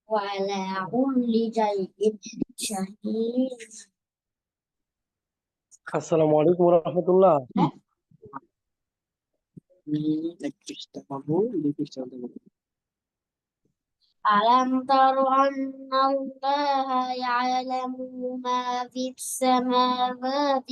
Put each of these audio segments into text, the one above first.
وعلى كل شيء شهيد. আসসালামু আলাইকুম রহমতুল্লাহ। ألم تر أن الله يعلم ما في السماوات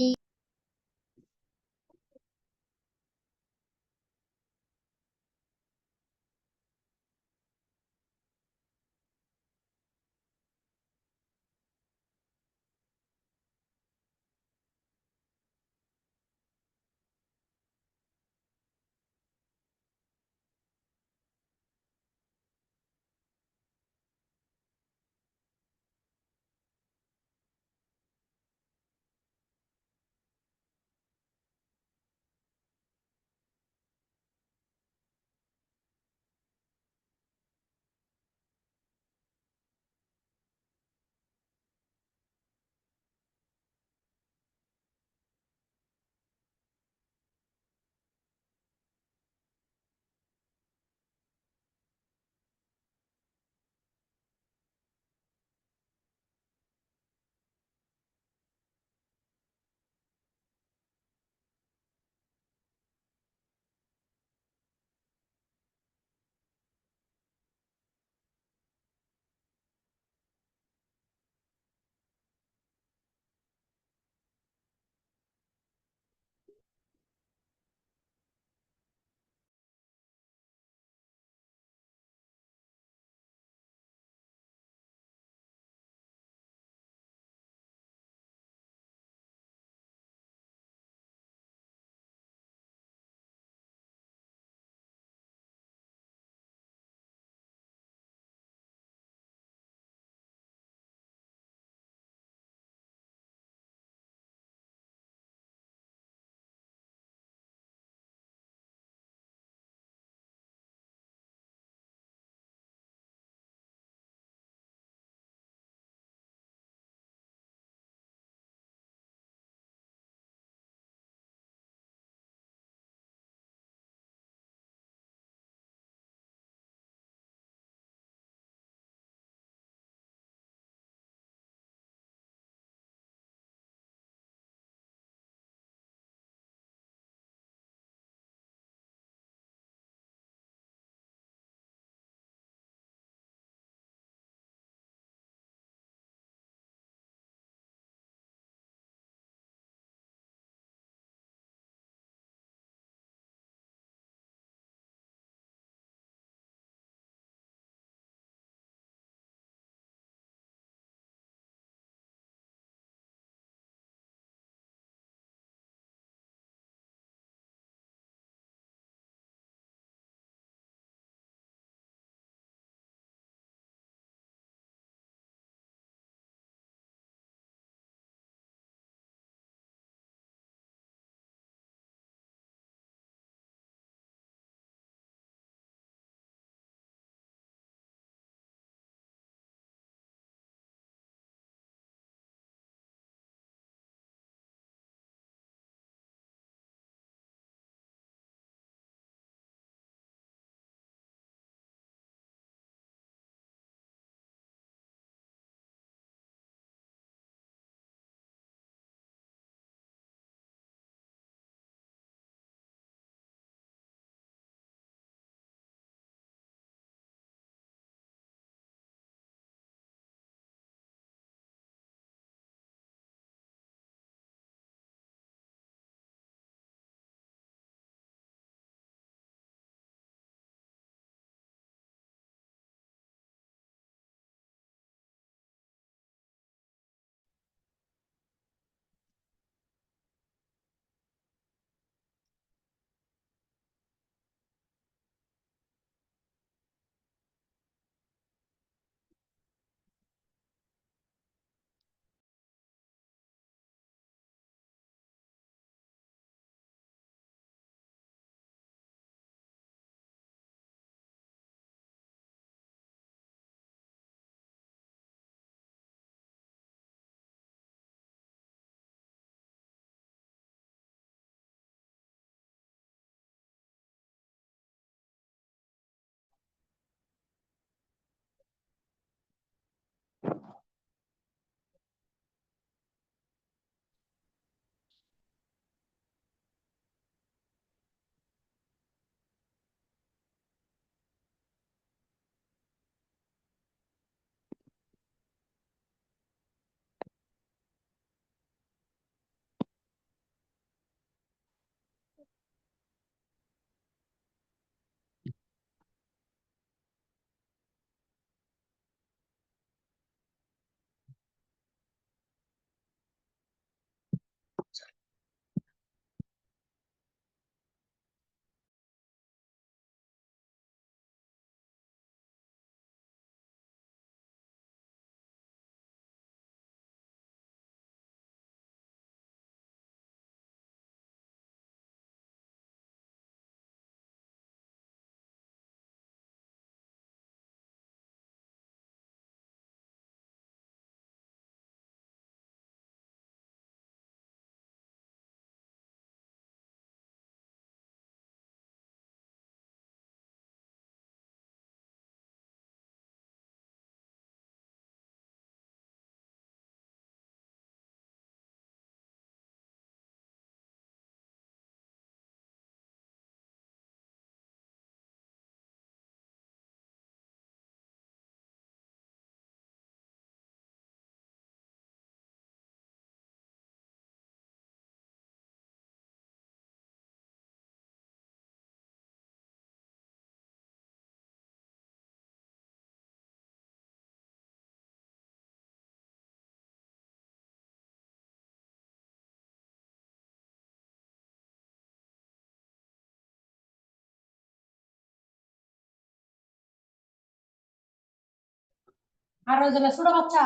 আর ওই যে ছোট বাচ্চা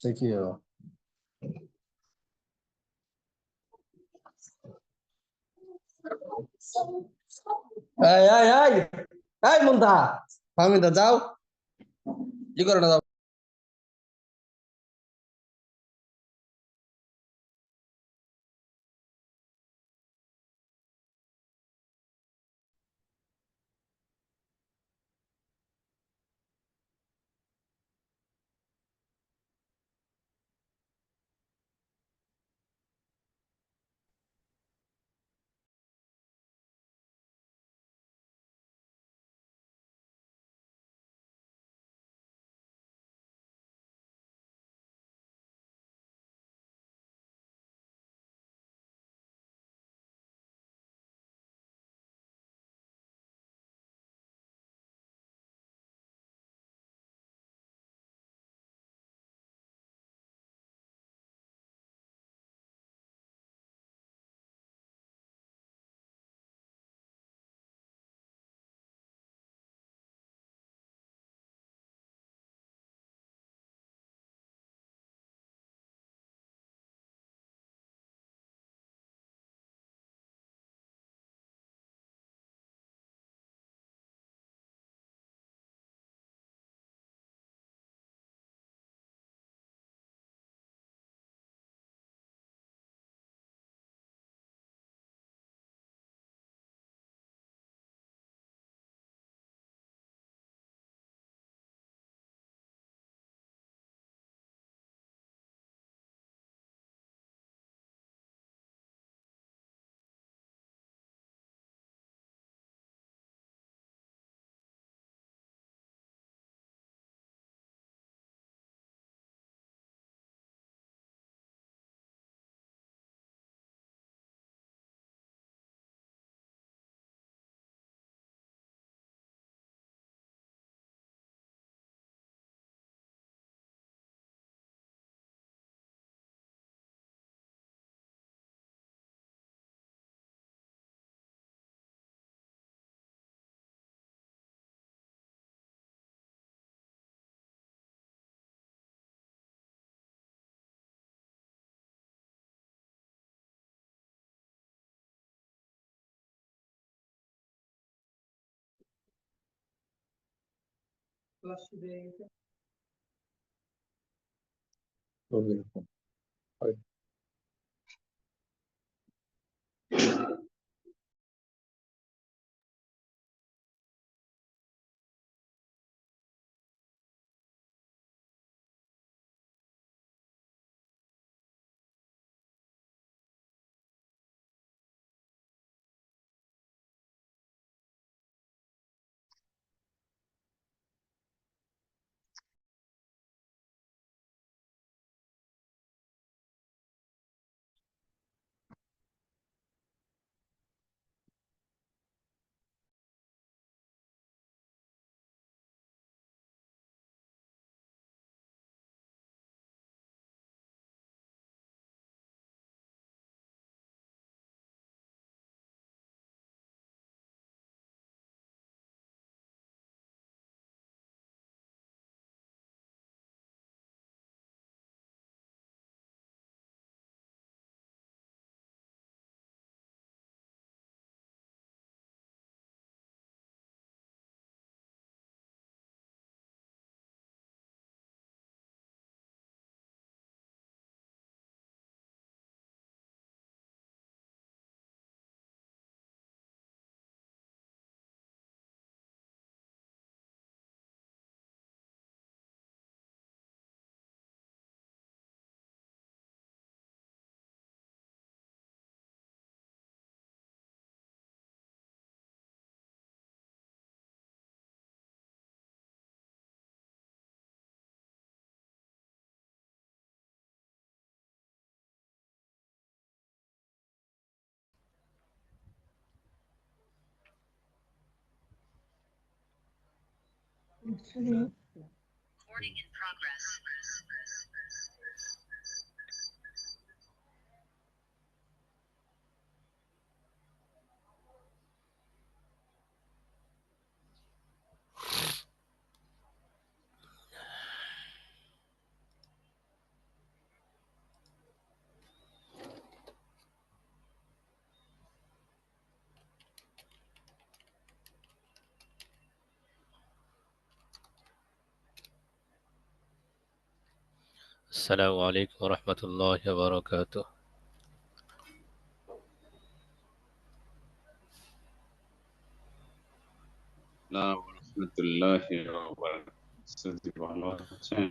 সে কি হলো? এই এই এই এই মুন্তা, ফাহমিদা যাও, কি করে না যাও। السلام عليكم ورحمة الله وبركاته. রহমতুল্লাহি ওয়া বারাকাতুহু। ভালো আছেন?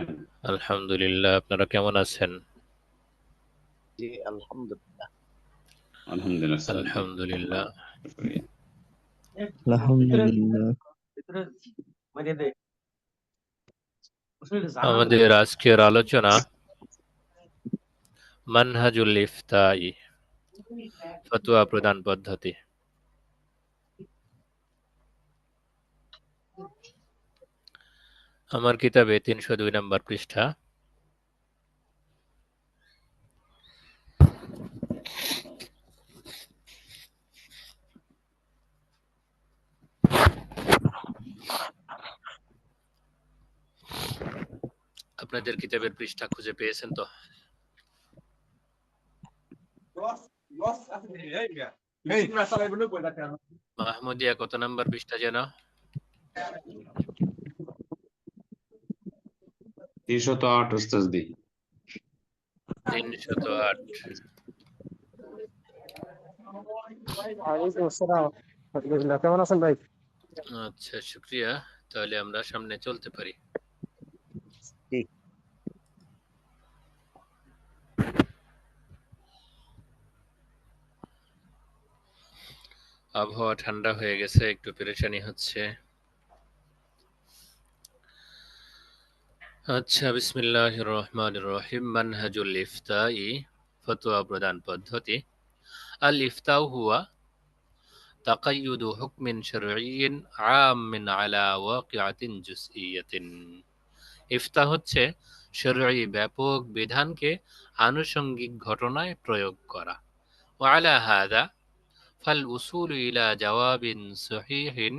আলহামদুলিল্লাহ, আপনারা কেমন আছেন? জি আলহামদুলিল্লাহ। আলহামদুলিল্লাহ স্যার, জি আলহামদুলিল্লাহ। শুকরিয়া। আলহামদুলিল্লাহ। আমাদের আজকের আলোচনা মানহাজুল ইফতাই, ফতোয়া প্রদান পদ্ধতি। আমার কিতাবে 302 নম্বর পৃষ্ঠা। আপনাদের কিতাবের পৃষ্ঠা খুঁজে পেয়েছেন তো? মাহমুদিয়া কত নম্বর পৃষ্ঠা যেন? 308 উস্তাদ জি। 308। কেমন আছেন ভাই? আচ্ছা, শুকরিয়া। তাহলে আমরা সামনে চলতে পারি। জি। আবহাওয়া ঠান্ডা হয়ে গেছে, একটু পেরেশানি হচ্ছে। আচ্ছা, বিসমিল্লাহির রহমানির রহিম। মানহাজুল ইফতাই, ফতোয়া প্রদান পদ্ধতি। আল ইফতাউ হুয়া তাকায়ুদু হুকমিন শারঈয়্যিন আম্মিন আলা ওয়াকিআতিন জুজইয়্যাতিন। ইফতা হচ্ছে শরঈ ব্যাপক বিধানকে আনুষঙ্গিক ঘটনায় প্রয়োগ করা। ওয়া আলা হাযা ফাল উসুলু ইলা জাওয়াবিন সহিহিন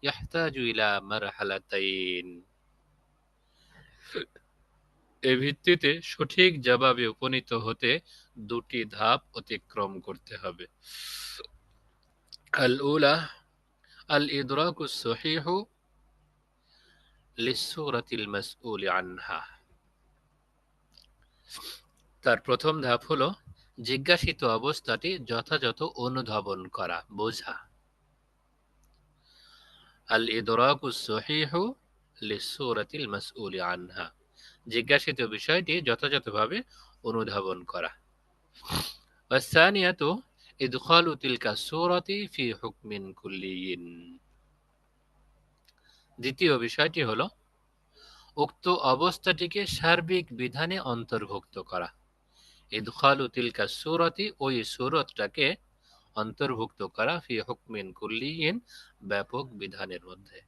ইয়াহতাজু ইলা মারহালাতাইন। এ ভিত্তিতে সঠিক জবাবে উপনীত হতে দুটি ধাপ অতিক্রম করতে হবে। আল উলা আল ইদরাকুস সহিহু লিসসূরাতিল মাসউলি আনহা। তার প্রথম ধাপ হলো জিজ্ঞাসিত অবস্থাটি যথাযথ অনুধাবন করা, বোঝা। আল ইদরাকুস সহিহু লিসসূরাতিল মাসউলি আনহা, জিজ্ঞাসিত বিষয়টি যথাযথভাবে অনুধাবন করা। ওয়াসসানিয়াতু ইদখালু তিলকা সূরাতি ফি হুকমিন কুল্লিয়িন। দ্বিতীয় বিষয়টি হলো উক্ত অবস্থাটিকে সার্বিক বিধানে অন্তর্ভুক্ত করা। ইদখালু তিলকা সূরাতি, ওই সূরতটাকে অন্তর্ভুক্ত করা, ফি হুকমিন কুল্লিয়িন, ব্যাপক বিধানের মধ্যে।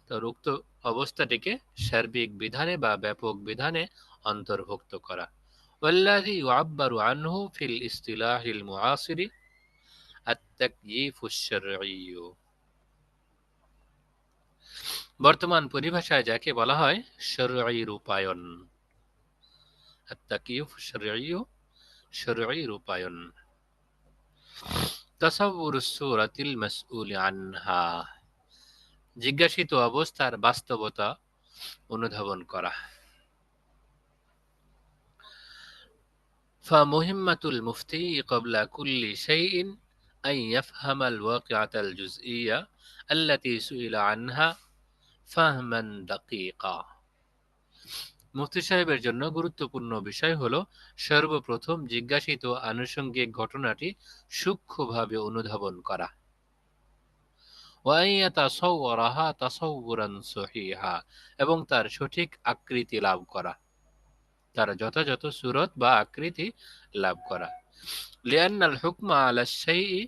তো উক্ত অবস্থাটিকে সার্বিক বিধানে বা ব্যাপক বিধানে অন্তর্ভুক্ত করা। ওয়াল্লাযী ইউআব্বারু আনহু ফিল ইসতিলাহিল মুআসিরি আত-তাকয়ীফুশ শারঈয়্যু। বর্তমান পরিভাষায় যাকে বলা হয় শরঈ রূপায়ণ। আত-তাকয়ীফুশ শারঈয়্যু, শরঈ রূপায়ণ। তাসাউরুস সূরাতিল মাসউলি আনহা, জিজ্ঞাসিত অবস্থার বাস্তবতা অনুধাবন করা। فمهمة المفتي قبل كل شيء أن يفهم الواقعة الجزئية التي سئل عنها فهما دقيقا। মুফতি সাহেবের জন্য গুরুত্বপূর্ণ বিষয় হলো সর্বপ্রথম জিজ্ঞাসিত আনুষঙ্গিক ঘটনাটি সূক্ষ্মভাবে অনুধাবন করা। ওয়া ইয়াতাসাওওয়ারাহা তাসাওউরান সহিহা, এবং তার সঠিক আকৃতি লাভ করা, তার যথাযথ সূরত বা আকৃতি লাভ করা। লিআন্নাল হুকমা আলা শাইই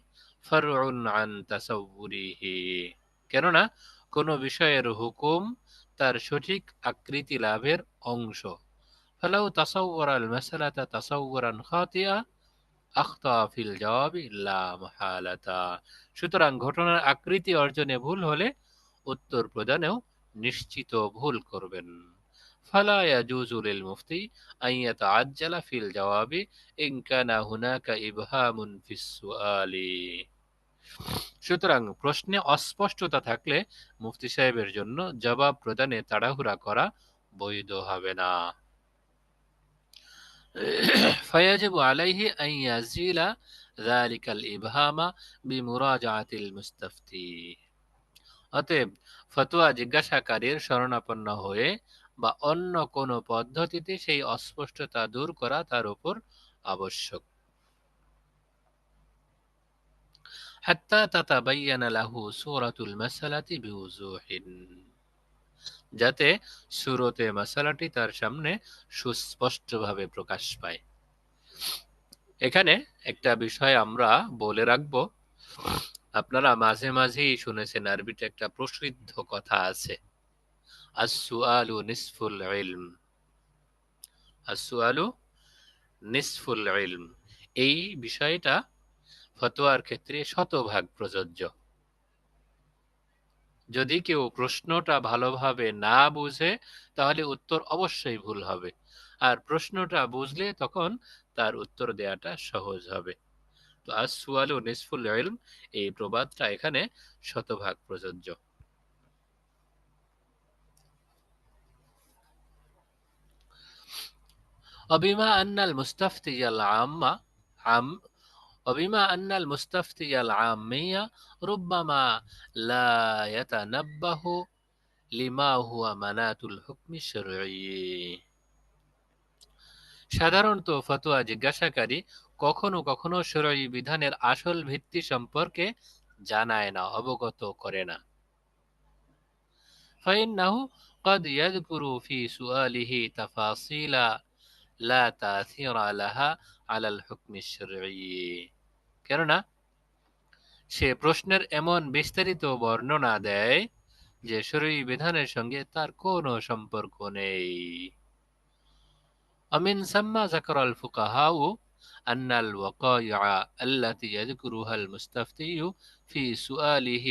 ফারউন আন তাসাউউরিহি, কেননা কোন বিষয়ের হুকুম তার সঠিক আকৃতি লাভের অংশ। ফালাউ তাসাউওয়ারাল মাসালাতা তাসাউউরান খাতিয়া আখতা ফিল জবাবি লা মাহালাতা। সুতরাং ঘটনার আকৃতি অর্জনে ভুল হলে উত্তর প্রদানেও নিশ্চিত ভুল করবেন। ফালা ইয়াজুজু লিল মুফতি আন ইয়াতাআজ্জালা ফিল জওয়াবি ইন কানা হুনাকা ইবহামুন ফিস সুআলি। সুতরাং প্রশ্নে অস্পষ্টতা থাকলে মুফতি সাহেবের জন্য জবাব প্রদানে তাড়াহুড়া করা বৈধ হবে না। فيجب عليه أن يزيل ذلك الإبهام بمراجعة المستفتي। অতএব ফতোয়া জিজ্ঞাসাকারীর শরণাপন্ন হয়ে বা অন্য কোনো পদ্ধতিতে সেই অস্পষ্টতা দূর করা তার উপর আবশ্যক। হাত্তা তাতাবায়্যানা লাহু সূরাতুল মাসআলাতি বিউজুহিন, যাতে সূরতে মাসালাটি তার সামনে সুস্পষ্টভাবে প্রকাশ পায়। এখানে একটা বিষয় আমরা বলে রাখবো, আপনারা মাঝে মাঝেই শুনেছেন আরবিতে একটা প্রসিদ্ধ কথা আছে, আসসুআলু নিসফুল ইলম। আসসুআলু নিসফুল ইলম, এই বিষয়টা ফতোয়ার ক্ষেত্রে শতভাগ প্রযোজ্য। যদি কেউ প্রশ্নটা ভালোভাবে না বুঝে তাহলে উত্তর অবশ্যই ভুল হবে, আর প্রশ্নটা বুঝলে তখন তার উত্তর দেওয়াটা সহজ হবে। তো আসসুআলু নিসফুল ইলম, এই প্রবাদটা এখানে শতভাগ প্রযোজ্য। وبما أن المستفتي العامة عام وبما أن المستفتي العامية ربما لا يتنبه لما هو منات الحكم الشرعي। সাধারণত ফতোয়া জিজ্ঞাসাকারী কখনো কখনো শরঈ বিধানের আসল ভিত্তি সম্পর্কে জানায় না, অবগত করে না। فإنه قد يذكر في سؤاله تفاصيل لا تأثير لها على الحكم الشرعي, কেননা সে প্রশ্নের এমন বিস্তারিত বর্ণনা দেয় যে শরঈ বিধানের সঙ্গে তার কোনো সম্পর্ক নেই। ومن ثم ذكر الفقهاء أن الوقائع التي يذكرها المستفتي في سؤاله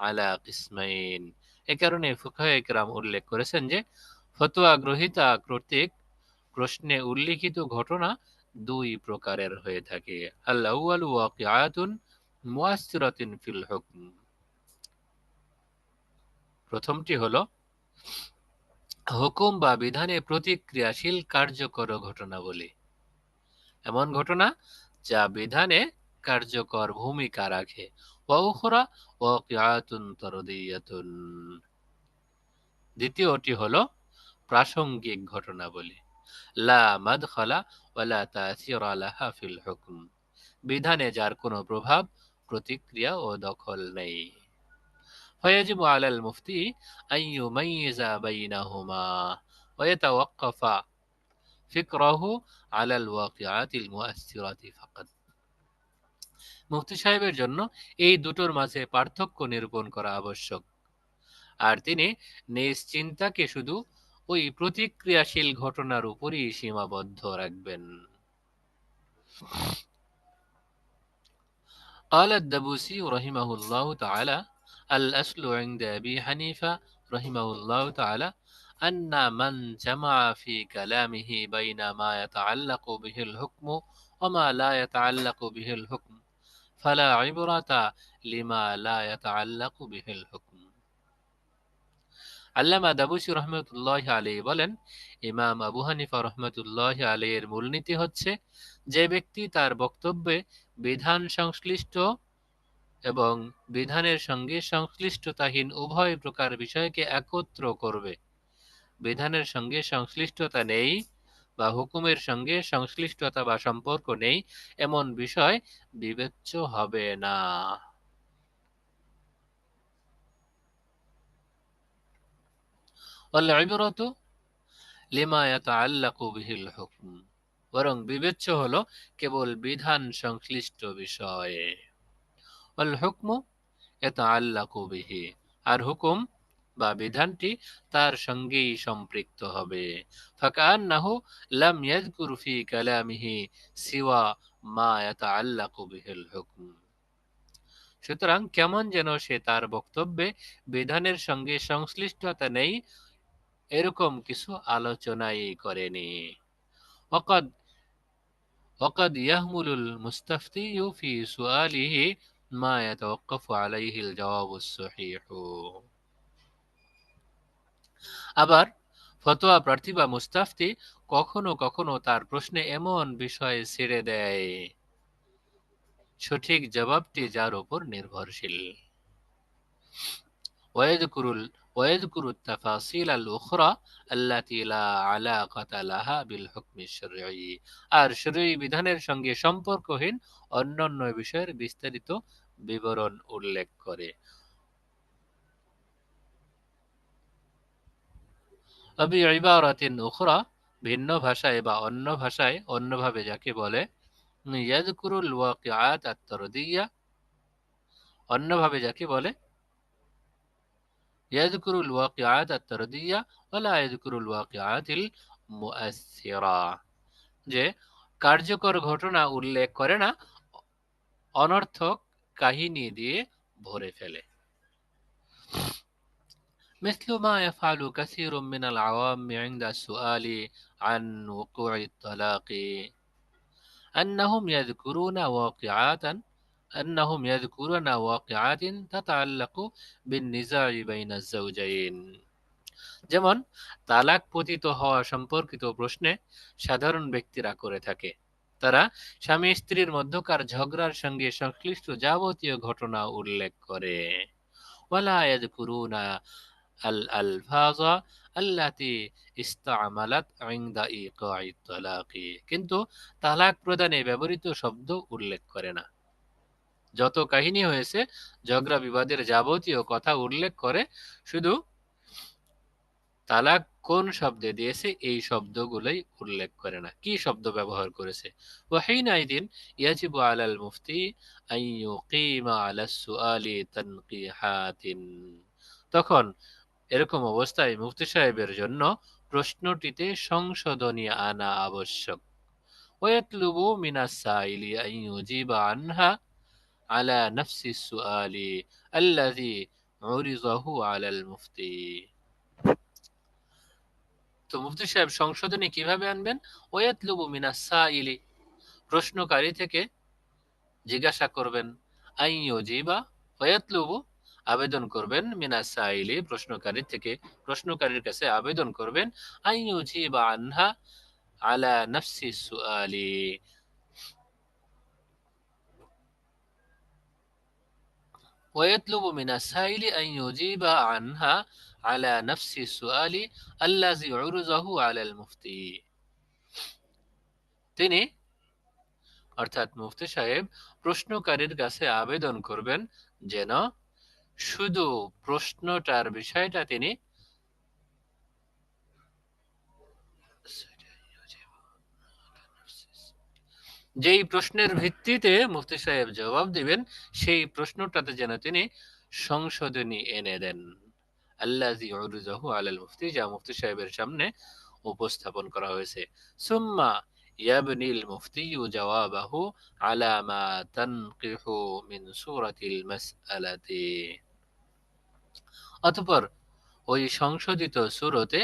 على قسمين। এ কারণে ফুকাহায়ে কেরাম উল্লেখ করেছেন যে ফতোয়া গ্রহীতা কর্তৃক প্রশ্নে উল্লিখিত ঘটনা দুই প্রকারের হয়ে থাকে। আল আউয়ালু ওয়াকিআতুন মুআসসিরাতুন ফিল হুকম, প্রথমটি হলো হুকুম বা বিধানে প্রতিক্রিয়াশীল কার্যকর ঘটনাবলী, এমন ঘটনা যা বিধানে কার্যকর ভূমিকা রাখে। ওয়া উখরা ওয়াকিআতুন তারদিয়াতুন, দ্বিতীয়টি হলো প্রাসঙ্গিক ঘটনাবলী, লা মাদখালা ওয়ালা তাসিরা লাহা ফিল হুকম, বিধানে যার কোনো প্রভাব, প্রতিক্রিয়া ও দখল নেই। فيجب على المفتي أن يميز بينهما ويتوقف فكره على الواقعات المؤثرة فقط। মুফতি সাহেবের জন্য এই দুটোর মাঝে পার্থক্য নিরূপণ করা আবশ্যক, আর তিনি নিজ চিন্তাকে শুধু ওই প্রতিক্রিয়াশীল ঘটনার উপরই সীমাবদ্ধ রাখবেন। قال الدبوسي رحمه الله تعالى: الأصل عند أبي حنيفة رحمه الله تعالى أن من جمع في كلامه بين ما يتعلق به الحكم وما لا يتعلق به الحكم فلا عبرة لما لا يتعلق به الحكم। আল্লামা দাবুসি রহমতুল্লাহ আলাইহি বলেন, ইমাম আবু হানিফা রহমতুল্লাহ আলাইহির মূলনীতি হচ্ছে, যে ব্যক্তি তার বক্তব্যে বিধান সংশ্লিষ্ট এবং বিধানের সঙ্গে সংশ্লিষ্টতাহীন উভয় প্রকার বিষয়কে একত্র করবে, বিধানের সঙ্গে সংশ্লিষ্টতা নেই বা হুকুমের সঙ্গে সংশ্লিষ্টতা বা সম্পর্ক নেই এমন বিষয় বিবেচ্য হবে না। والعبرة لما يتعلق به الحكم, বরং বিবেচ্য হলো কেবল বিধান সংশ্লিষ্ট বিষয়ে। والحكم يتعلق به, আর হুকুম বা বিধানটি তার সঙ্গেই সম্পৃক্ত হবে। فكأنه لم يذكر في كلامه سوى ما يتعلق به الحكم, সুতরাং কেমন যেন সে তার বক্তব্যে বিধানের সঙ্গে সংশ্লিষ্টতা নেই এরকম কিছু আলোচনাই করেনি। وقد يهمل المستفتي في سؤاله ما يتوقف عليه الجواب الصحيح। আবার ফতোয়া প্রার্থী বা মুস্তাফতি কখনো কখনো তার প্রশ্নে এমন বিষয় ছেড়ে দেয় সঠিক জবাবটি যার উপর নির্ভরশীল। ويذكر ويذكر التفاصيل الأخرى التي لا علاقة لها بالحكم الشرعي আর শরঈ বিধানের সঙ্গে সম্পর্কহীন অন্যান্য বিষয়ের বিস্তারিত বিবরণ উল্লেখ করে। وبعبارة أخرى ভিন্ন ভাষায় বা অন্য ভাষায় অন্যভাবে যাকে বলে يذكر الواقعات الطردية অন্যভাবে যাকে বলে يذكر الواقعات الطردية ولا يذكر الواقعات المؤثرة যে কার্যকর ঘটনা উল্লেখ করে না, অনর্থক কাহিনী দিয়ে ভরে ফেলে। مثل ما يفعل كثير من العوام عند السؤال عن وقوع الطلاق أنهم يذكرون واقعات تتعلق بالنزاع بين الزوجين যেমন তালাক পতিত হওয়া সম্পর্কিত প্রশ্নে সাধারণ ব্যক্তিরা করে থাকে, তারা স্বামী স্ত্রীর মধ্যকার ঝগড়ার সঙ্গে সংশ্লিষ্ট যাবতীয় ঘটনা উল্লেখ করে। ولا يذكرون الألفاظ التي استعملت عند إيقاع الطلاق কিন্তু তালাক প্রদানে ব্যবহৃত শব্দ উল্লেখ করে না। যত কাহিনী হয়েছে ঝগড়া বিবাদের যাবতীয় কথা উল্লেখ করে, শুধু তালাক কোন শব্দে দিয়েছে এই শব্দগুলোই উল্লেখ করে না, কি শব্দ ব্যবহার করেছে। وحينئذ يجب على المفتي أن يقيم على السؤال تنقيحات তখন এরকম অবস্থায় মুফতি সাহেবের জন্য প্রশ্নটিতে সংশোধনী আনা আবশ্যক। ويطلب من السائل أن يجيب عنها على نفس السؤال الذي عرضه على المفتي তো মুফতি সাহেব সংশোধনী কিভাবে আনবেন? ওয়াতলুবু মিনাস সাইলি প্রশ্নকারী থেকে জিজ্ঞাসা করবেন, আইয়ুজিবা ওয়াতলুবু আবেদন করবেন, মিনাস সাইলি প্রশ্নকারী থেকে প্রশ্নকারীর কাছে আবেদন করবেন, আইয়ুজিবা আনহা আলা নাফসি সুআলি ويطلب من السائل أن يجيب عنها على نفس السؤال الذي عرضه على المفتي তিনি অর্থাৎ মুফতি সাহেব প্রশ্নকারীর কাছে আবেদন করবেন যেন শুধু প্রশ্নটার বিষয়টা তিনি যেই প্রশ্নের ভিত্তিতে মুফতি সাহেব জবাব দিবেন সেই প্রশ্নটাতে যেন তিনি সংশোধনী এনে দেন। আল্লাযী উরযুহু আলাল মুফতি যা মুফতি সাহেবের সামনে উপস্থাপন করা হয়েছে। সুম্মা ইয়াবনিল মুফতিয়ু জাওয়াবাহু আলা মা তানকিহু মিন সূরাতিল মাসআলাতি অতঃপর ওই সংশোধিত সূরতে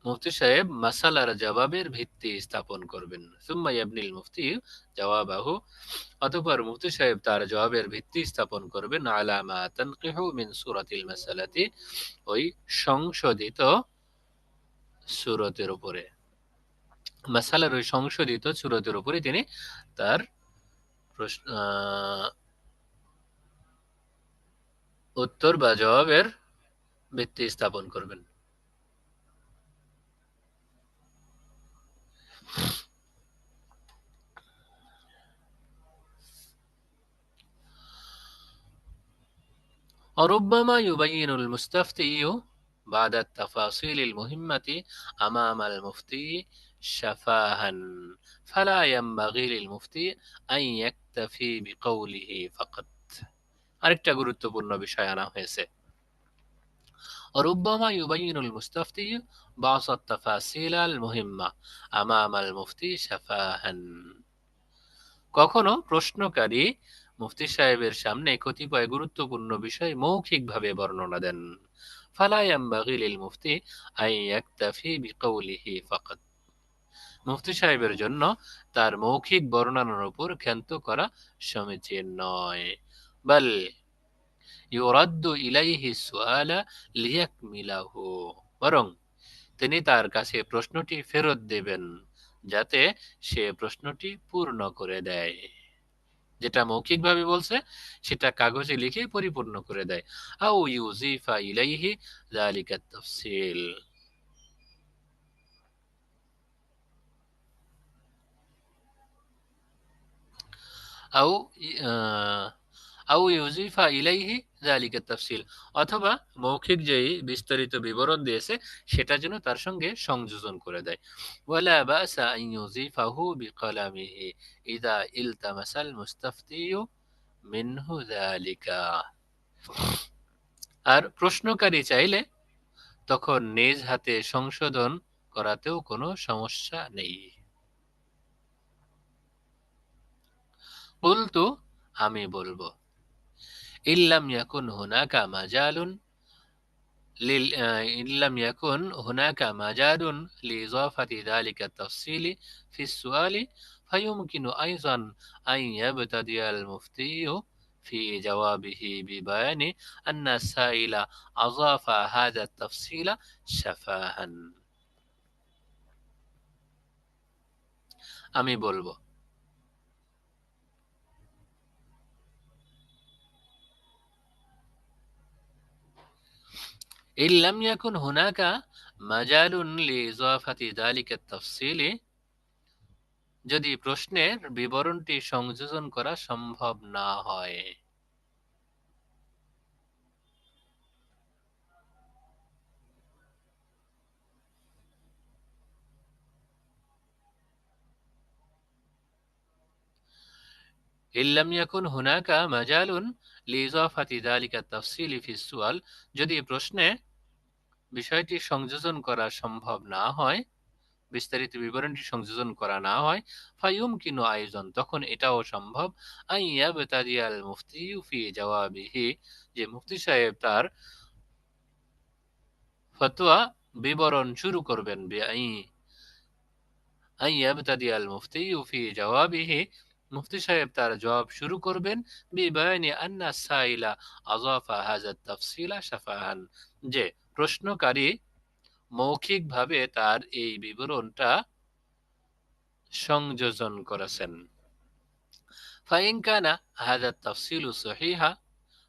মুফতি সাহেব মাসালার জবাবের ভিত্তি স্থাপন করবেন। সুম্মা ইয়াবনিল মুফতি জওয়াবাহু অতঃপর মুফতি সাহেব তার জবাবের ভিত্তি স্থাপন করবেন আলা মা তানকিহু মিন সূরাতিল মাসআলাতি ওই সংশোধিত সূরতের উপরে, মাসালার ওই সংশোধিত সূরতের উপরে তিনি তার উত্তর বা জবাবের ভিত্তি স্থাপন করবেন। وربما يبين المستفتي بعد التفاصيل المهمة أمام المفتي شفاها فلا ينبغي للمفتي أن يكتفي بقوله فقط আরেকটা গুরুত্বপূর্ণ বিষয় আনা হয়েছে। وربما يبين المستفتي بعض التفاصيل المهمة أمام المفتي شفاها কখনো প্রশ্নকারী মুফতি সাহেবের সামনে কতিপয় গুরুত্বপূর্ণ বিষয় মৌখিকভাবে বর্ণনা দেন। ফালা ইয়ানবাগি লিল মুফতি আন ইয়াকতাফি বিকাউলিহি ফাকাত মুফতি সাহেবের জন্য তার মৌখিক বর্ণনার উপর ক্ষান্ত করা সমীচীন নয়। বাল ইউরাদ্দু ইলাইহি সুআলা লিয়াকমিলাহু বরং তিনি তার কাছে প্রশ্নটি ফেরত দেবেন যাতে সে প্রশ্নটি পূর্ণ করে দেয়। যেটা মৌখিকভাবে বলছে সেটা কাগজে লিখে পরিপূর্ণ করে দেয়। আও ইউজিফা ইলাইহি যালিকা তাফসিল। আও আও ইউজিফা ইলাইহি যালিকা তাফসিল, অথবা মৌখিক যেই বিস্তারিত বিবরণ দিয়েছে সেটা যেন তার সঙ্গে সংযোজন করে দেয়। ওয়ালা বাসা আন ইউজিফাহু বিকালামিহি ইযা ইলতামাসাল মুস্তাফতিয়ু মিনহু যালিকা। আর প্রশ্নকারী চাইলে তখন নিজ হাতে সংশোধন করাতেও কোনো সমস্যা নেই। কুলতু, আমি বলবো, ইল্লাম ইয়াকুন হুনাকা মাজালুন إن لم يكن هناك مجال لإضافة ذلك التفصيل في السؤال فيمكن أيضا أن يبتدئ المفتي في جوابه ببيان أن السائل أضاف هذا التفصيل شفاها। আমি বলবো, إن لم يكن هناك مجال لإضافة ذلك التفصيل, যদি প্রশ্নের বিবরণটি সংযোজন করা সম্ভব না হয়। إن لم يكن هناك مجال لإضافة ذلك التفصيل في السؤال, যদি প্রশ্নে বিষয়টি সংযোজন করা সম্ভব না হয়, বিস্তারিত বিবরণটি সংযোজন করা না হয়, ফায়ুমকিনু আইজন, তখন এটাও সম্ভব, আন ইয়াবতাদিয়াল মুফতি ফি জাওয়াবিহি, যে মুফতি সাহেব তার ফতোয়া বিবরণ শুরু করবেন, আন ইয়াবতাদিয়াল মুফতি ফি জাওয়াবিহি, মুফতি সাহেব তার জবাব শুরু করবেন, বিবায়ানি আন্না সাইলা আযাফা হাযা তাফসিলা শাফাহান, যে প্রশ্নকারী মৌখিকভাবে তার এই বিবরণটা সংযোজন করেছেন। ফাইন কানা হাযা তাফসিলু সহিহা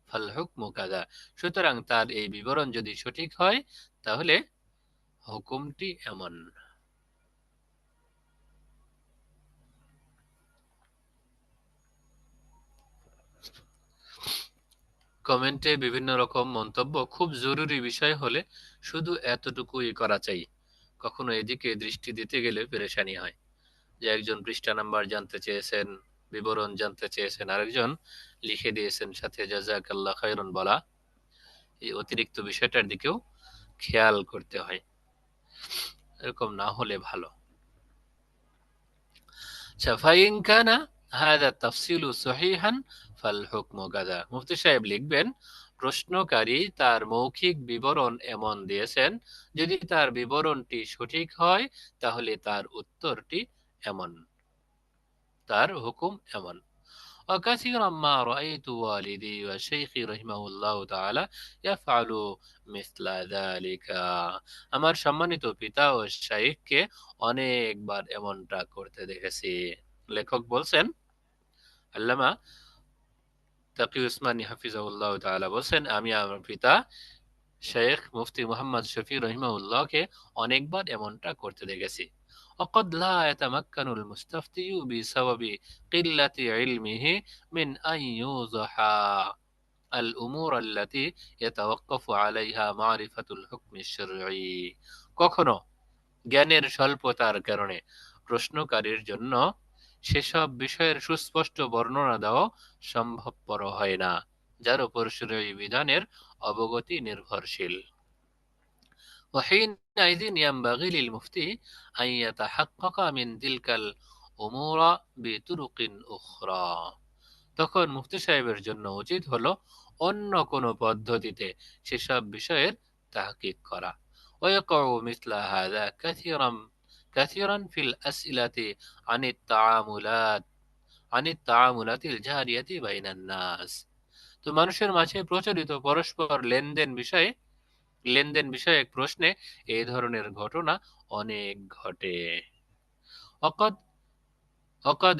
ফাল হুকমু কাযা, সুতরাং তার এই বিবরণ যদি সঠিক হয় তাহলে হুকুমটি এমন। কমেন্টে বিভিন্ন রকম মন্তব্য। খুব জরুরি বিষয় হলে শুধু এতটুকুই করা চাই, কখনো এদিকে দৃষ্টি দিতে গেলে পেরেশানি হয়। যে একজন পৃষ্ঠা নাম্বার জানতে চেয়েছেন, বিবরণ জানতে চেয়েছেন, আরেকজন লিখে দিয়েছেন সাথে জাযাকাল্লাহ খায়রান বলা, এই অতিরিক্ত বিষয়টার দিকেও খেয়াল করতে হয়, এরকম না হলে ভালো। আচ্ছা, ফাইন কানা হাযা তাফসিলু সহিহান ফাল হুকমু কাযা, মুফতি সাহেব লিখবেন, প্রশ্নকারী তার মৌখিক বিবরণ এমন দিয়েছেন, যদি তার বিবরণটি সঠিক হয় তাহলে তার উত্তরটি এমন, তার হুকুম এমন। وكثيرا ما رأيت والدي وشيخي رحمه الله تعالى يفعل مثل ذلك, আমার সম্মানিত পিতা ও শাইখকে অনেকবার এমনটা করতে দেখেছি। লেখক বলছেন, আল্লামা তাকি উসমানী হাফিজাহুল্লাহ তাআলা বলছেন, আমি আমার পিতা শেখ মুফতি মুহাম্মদ শফি রহিমাহুল্লাহকে অনেকবার এমনটা করতে দেখেছি। وقد لا يتمكن المستفتي بسبب قلة علمه من أن يوضح الأمور التي يتوقف عليها معرفة الحكم الشرعي, কখনো জ্ঞানের স্বল্পতার কারণে প্রশ্নকারীর জন্য সেসব বিষয়ের সুস্পষ্ট বর্ণনা দেওয়া সম্ভবপর হয় না যার উপর শরঈ বিধানের অবগতি নির্ভরশীল। وحينئذ ينبغي للمفتي أن يتحقق من تلك الأمور بطرق أخرى, তখন মুফতি সাহেবের জন্য উচিত হলো অন্য কোনো পদ্ধতিতে সেসব বিষয়ের তাহকিক করা। ويقع مثل هذا كثيرا في الأسئلة عن التعاملات الجارية بين الناس, তো মানুষের মাঝে প্রচলিত পরস্পর লেনদেন বিষয়ে লেনদেন বিষয়ক প্রশ্নে এই ধরনের ঘটনা অনেক ঘটে। وقد وقد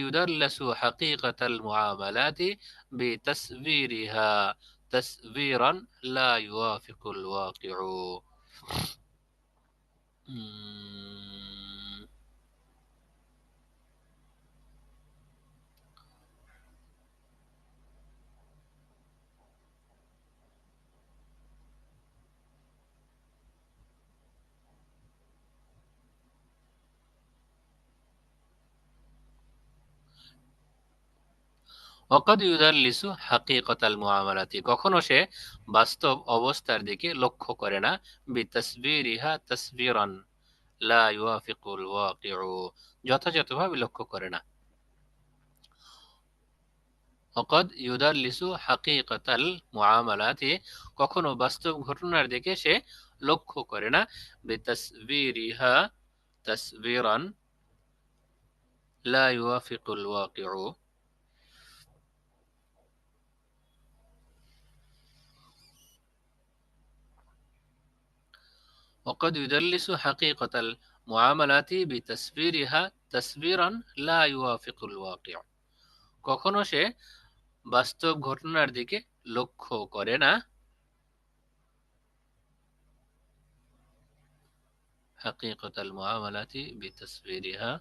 يدلس حقيقة المعاملات بتسويرها تسويرا لا يوافق الواقع. وقد يدلس حقيقة المعاملات কখনো সে বাস্তব অবস্থার দিকে লক্ষ্য করে না বিতাসবিরিহা তাসবিরান লা ইউয়াফিকুল ওয়াকিউ যথাযথভাবে লক্ষ্য করে না। وقد يدلس حقيقة المعاملات কখনো বাস্তব ঘটনার দিকে সে লক্ষ্য করে না বিতাসবিরিহা তাসবিরান লা ইউয়াফিকুল ওয়াকিউ وقد يدلس حقيقة المعاملات بتسبيرها تسبيرا لا يوافق الواقع কখনো সে বাস্তব ঘটনার দিকে লক্ষ্য করে না حقيقة المعاملات بتسبيرها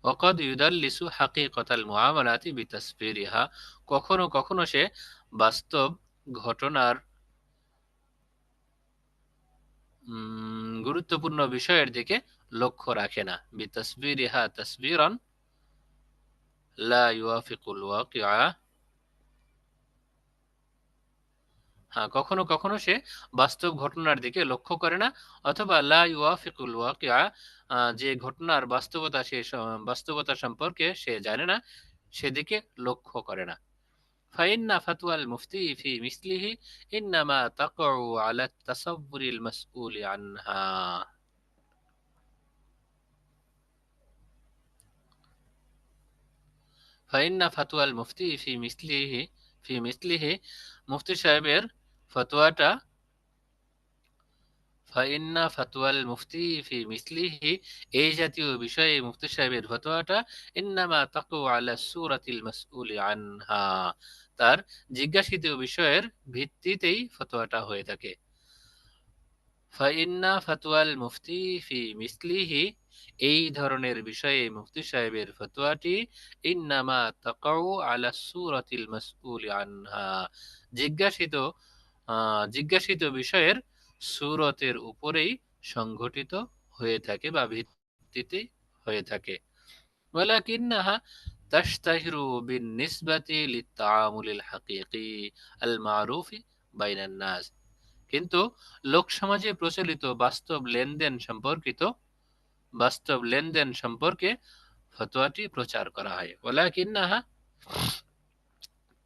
وقد يدلس حقيقة المعاملات بتسبيرها কখনো কখনো সে বাস্তব ঘটনার গুরুত্বপূর্ণ বিষয়ের দিকে লক্ষ্য রাখে না বিতাসবিরিহা তাসবিরান লা ইউয়াফিকুল ওয়াকিআ কখনো কখনো সে বাস্তব ঘটনার দিকে লক্ষ্য করে না অথবা লা ইউয়াফিকুল ওয়াকিআ যে ঘটনার বাস্তবতা সম্পর্কে সে জানে না সেদিকে লক্ষ্য করে না। فإن فتوى المفتي في مثله إنما تقع على التصور المسؤول عنها فإن فتوى المفتي في مثله মুফতি সাহেবের ফতোয়াটা فإن فتوى المفتي في مثله এই জাতীয় বিষয়ে মুফতি সাহেবের ফতোয়াটা إنما تقع على الصورة المسؤول عنها তার জিজ্ঞাসিত বিষয়ের ভিত্তিতেই ফতোয়াটা হয়ে থাকে। فإن فتوى المفتي في مثله এই ধরনের বিষয়ে মুফতি সাহেবের ফতোয়াটি إنما تقع على الصورة المسؤول عنها জিজ্ঞাসিত বিষয়ের সূরতের উপরেই সংঘটিত হয়ে থাকে বা ভিত্তিতে হয়ে থাকে। ولكنها تشتهر بالنسبة للتعامل الحقيقي المعروف بين الناس কিন্তু লোক সমাজে প্রচলিত বাস্তব লেনদেন সম্পর্কে ফতোয়াটি প্রচার করা হয়। ولكنها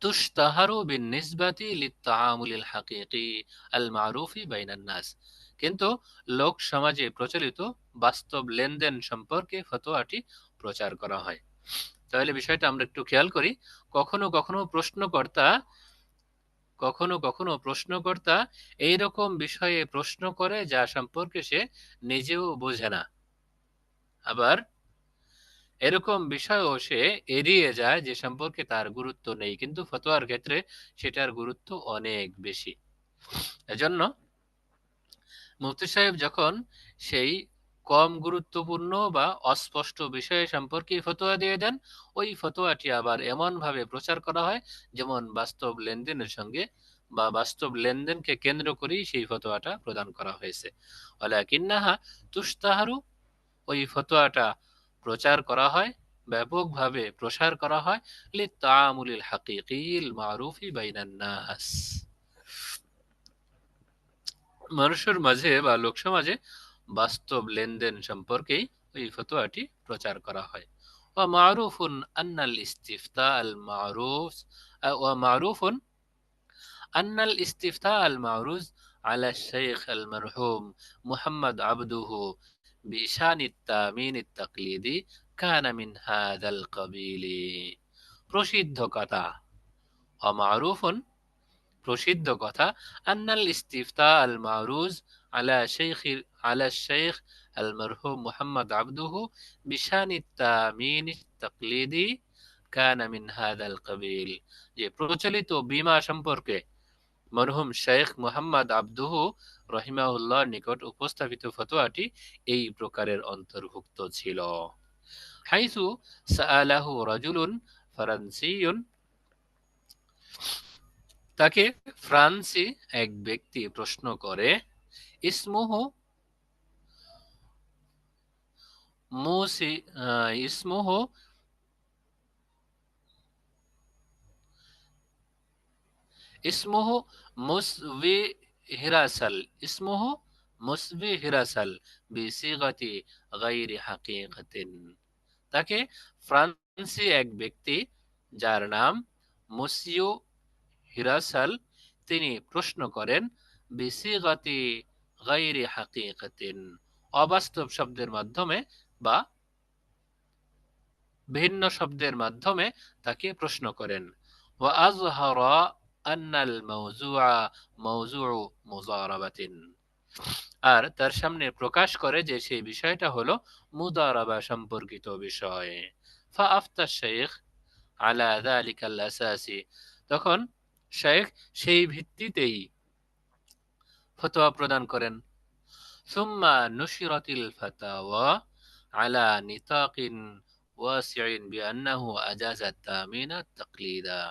تشتهر بالنسبة للتعامل الحقيقي المعروف بين الناس কিন্তু লোক সমাজে প্রচলিত বাস্তব লেনদেন সম্পর্কে ফতোয়াটি প্রচার করা হয়। তাহলে বিষয়টা আমরা একটু খেয়াল করি। কখনো কখনো প্রশ্নকর্তা এইরকম বিষয়ে প্রশ্ন করে যা সম্পর্কে সে নিজেও বোঝে না, আবার এরকম বিষয়ও সে এড়িয়ে যায় যে সম্পর্কে তার গুরুত্ব নেই, কিন্তু ফতোয়ার ক্ষেত্রে সেটার গুরুত্ব অনেক বেশি। এজন্য মুফতি সাহেব যখন সেই কম গুরুত্বপূর্ণ বা অস্পষ্ট বিষয় সম্পর্কে ফতোয়া দিয়ে দেন, ওই ফতোয়াটি আবার এমনভাবে প্রচার করা হয় যেমন বাস্তব লেনদেনের সঙ্গে বা বাস্তব লেনদেনকে কেন্দ্র করেই সেই ফতোয়াটা প্রদান করা হয়েছে। ওয়ালাকিন্নাহা তুশতাহারু, ওই ফতোয়াটা প্রচার করা হয়, ব্যাপকভাবে প্রসার করা হয় লিত্তাআমুলিল হাকিকিল মারুফি বাইনান নাস, মানুষের মাঝে বা লোক সমাজে বাস্তব লেনদেন সম্পর্কেই ওই ফতোয়াটি প্রচার করা হয়। ومعروف أن الاستفتاء المعروض على الشيخ المرحوم محمد عبده بشأن التأمين التقليدي كان من هذا القبيل প্রসিদ্ধ কথা ومعروف প্রসিদ্ধ কথা أن الاستفتاء المعروض على الشيخ المرحوم محمد عبده بشأن التأمين التقليدي كان من هذا القبيل যে প্রচলিত বীমা সম্পর্কে মরহুম শেখ মুহাম্মদ আবদুহু রহিমাহুল্লাহর নিকট উপস্থাপিত ফতোয়াটি এই প্রকারের অন্তর্ভুক্ত ছিল। হাইসু সাআলাহু রাজুলুন ফরান্সিয়ুন, তাকে ফ্রান্সি এক ব্যক্তি প্রশ্ন করে, ইসমুহু মুসি ইসমুহু ইসমুহু মুসবি হিরাসাল ইসমুহু মুসবি হিরাসাল বিসিগাতি গায়রি হাকিকাতিন, তাকে ফ্রান্সি এক ব্যক্তি যার নাম মুসিউ হিরাসাল তিনি প্রশ্ন করেন বিসিগাতি গায়রি হাকিকাতিন, অবাস্তব শব্দের মাধ্যমে বা ভিন্ন শব্দের মাধ্যমে তাকে প্রশ্ন করেন। ওয়া আযহারা আন্নাল মাওযুআ মাওযুউ মুযারাবাতিন, আর তার সামনে প্রকাশ করে যে সেই বিষয়টা হলো মুদারাবা সম্পর্কিত বিষয়। ফাআফতা শাইখ আলা যালিকাল আসাসি, তখন শাইখ সেই ভিত্তিতেই ফতোয়া প্রদান করেন। সুম্মা নুশিরাতিল ফাতাওয়া আলা নিতাকিন ওয়াসিইন বিআন্নাহু আজাযা আত-তামিনা তাকলিদা,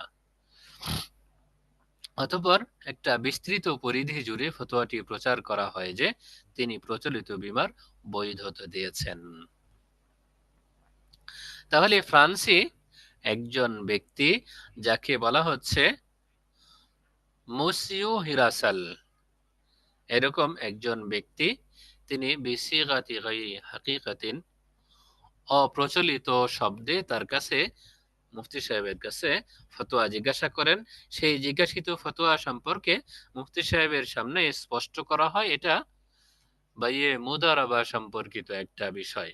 অতঃপর একটা বিস্তৃত পরিধি জুড়ে ফতোয়াটি প্রচার করা হয় যে তিনি প্রচলিত বীমার বৈধতা দিয়েছেন। তাহলে ফ্রান্সি একজন ব্যক্তি যাকে বলা হচ্ছে মুসিউ হিরাসাল, এরকম একজন ব্যক্তি তিনি বিসিগাতি গায়রি হাকিকাতিন, অপ্রচলিত শব্দে তার কাছে মুফতি সাহেবের কাছে ফতোয়া জিজ্ঞাসা করেন। সেই জিজ্ঞাসিত ফতোয়া সম্পর্কে মুফতি সাহেবের সামনে স্পষ্ট করা হয় এটা বাইয়ে মুদারাবা সম্পর্কিত একটা বিষয়।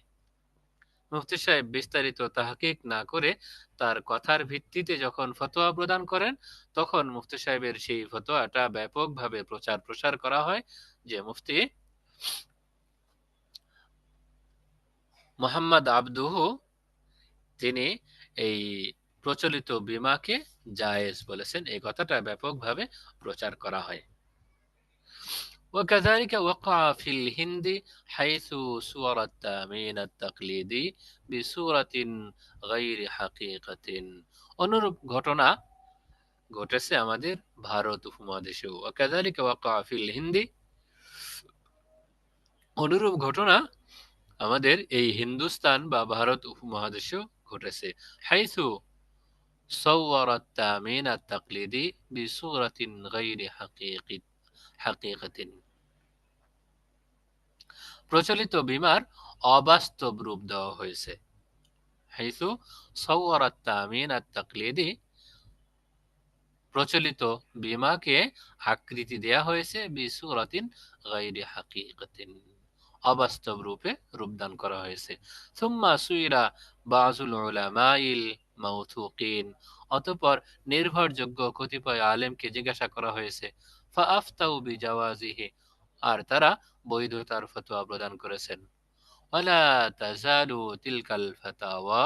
মুফতি সাহেব বিস্তারিত তাহকিক না করে তার কথার ভিত্তিতে যখন ফতোয়া প্রদান করেন, তখন মুফতি সাহেবের সেই ফতোয়াটা ব্যাপকভাবে প্রচার প্রসার করা হয় যে মুফতি মুহাম্মদ আবদুহু তিনি এই প্রচলিত বীমাকে জায়েজ বলেছেন, এই কথাটা ব্যাপকভাবে প্রচার করা হয়। وكذلك وقع في الهند حيث صور التأمين التقليدي بصورة غير حقيقة, অনুরূপ ঘটনা ঘটেছে আমাদের ভারত উপমহাদেশেও। وكذلك وقع في الهند, অনুরূপ ঘটনা আমাদের এই হিন্দুস্তান বা ভারত উপমহাদেশেও ঘটেছে। হাইসু صور التأمين التقليدي بصورة غير حقيقة, প্রচলিত বীমার অবাস্তব রূপ দেওয়া হয়েছে। হাইসু صور التأمين التقليدي, প্রচলিত বীমাকে আকৃতি দেয়া হয়েছে বিসুরাতিন গায়রি হাকিকাতিন, অবাস্তব রূপে রূপদান করা হয়েছে। সুম্মা সুইরা বাযুল উলামাইল মাওথুকিন, অতঃপর নির্ভরযোগ্য কতিপয় আলেমকে জিজ্ঞাসা করা হয়েছে। ফাআফতাউ বিজাওয়াজিহি, আর তারা বৈধতার ফতোয়া প্রদান করেছেন। ওয়ালা তাজালু তিলকাল ফাতাওয়া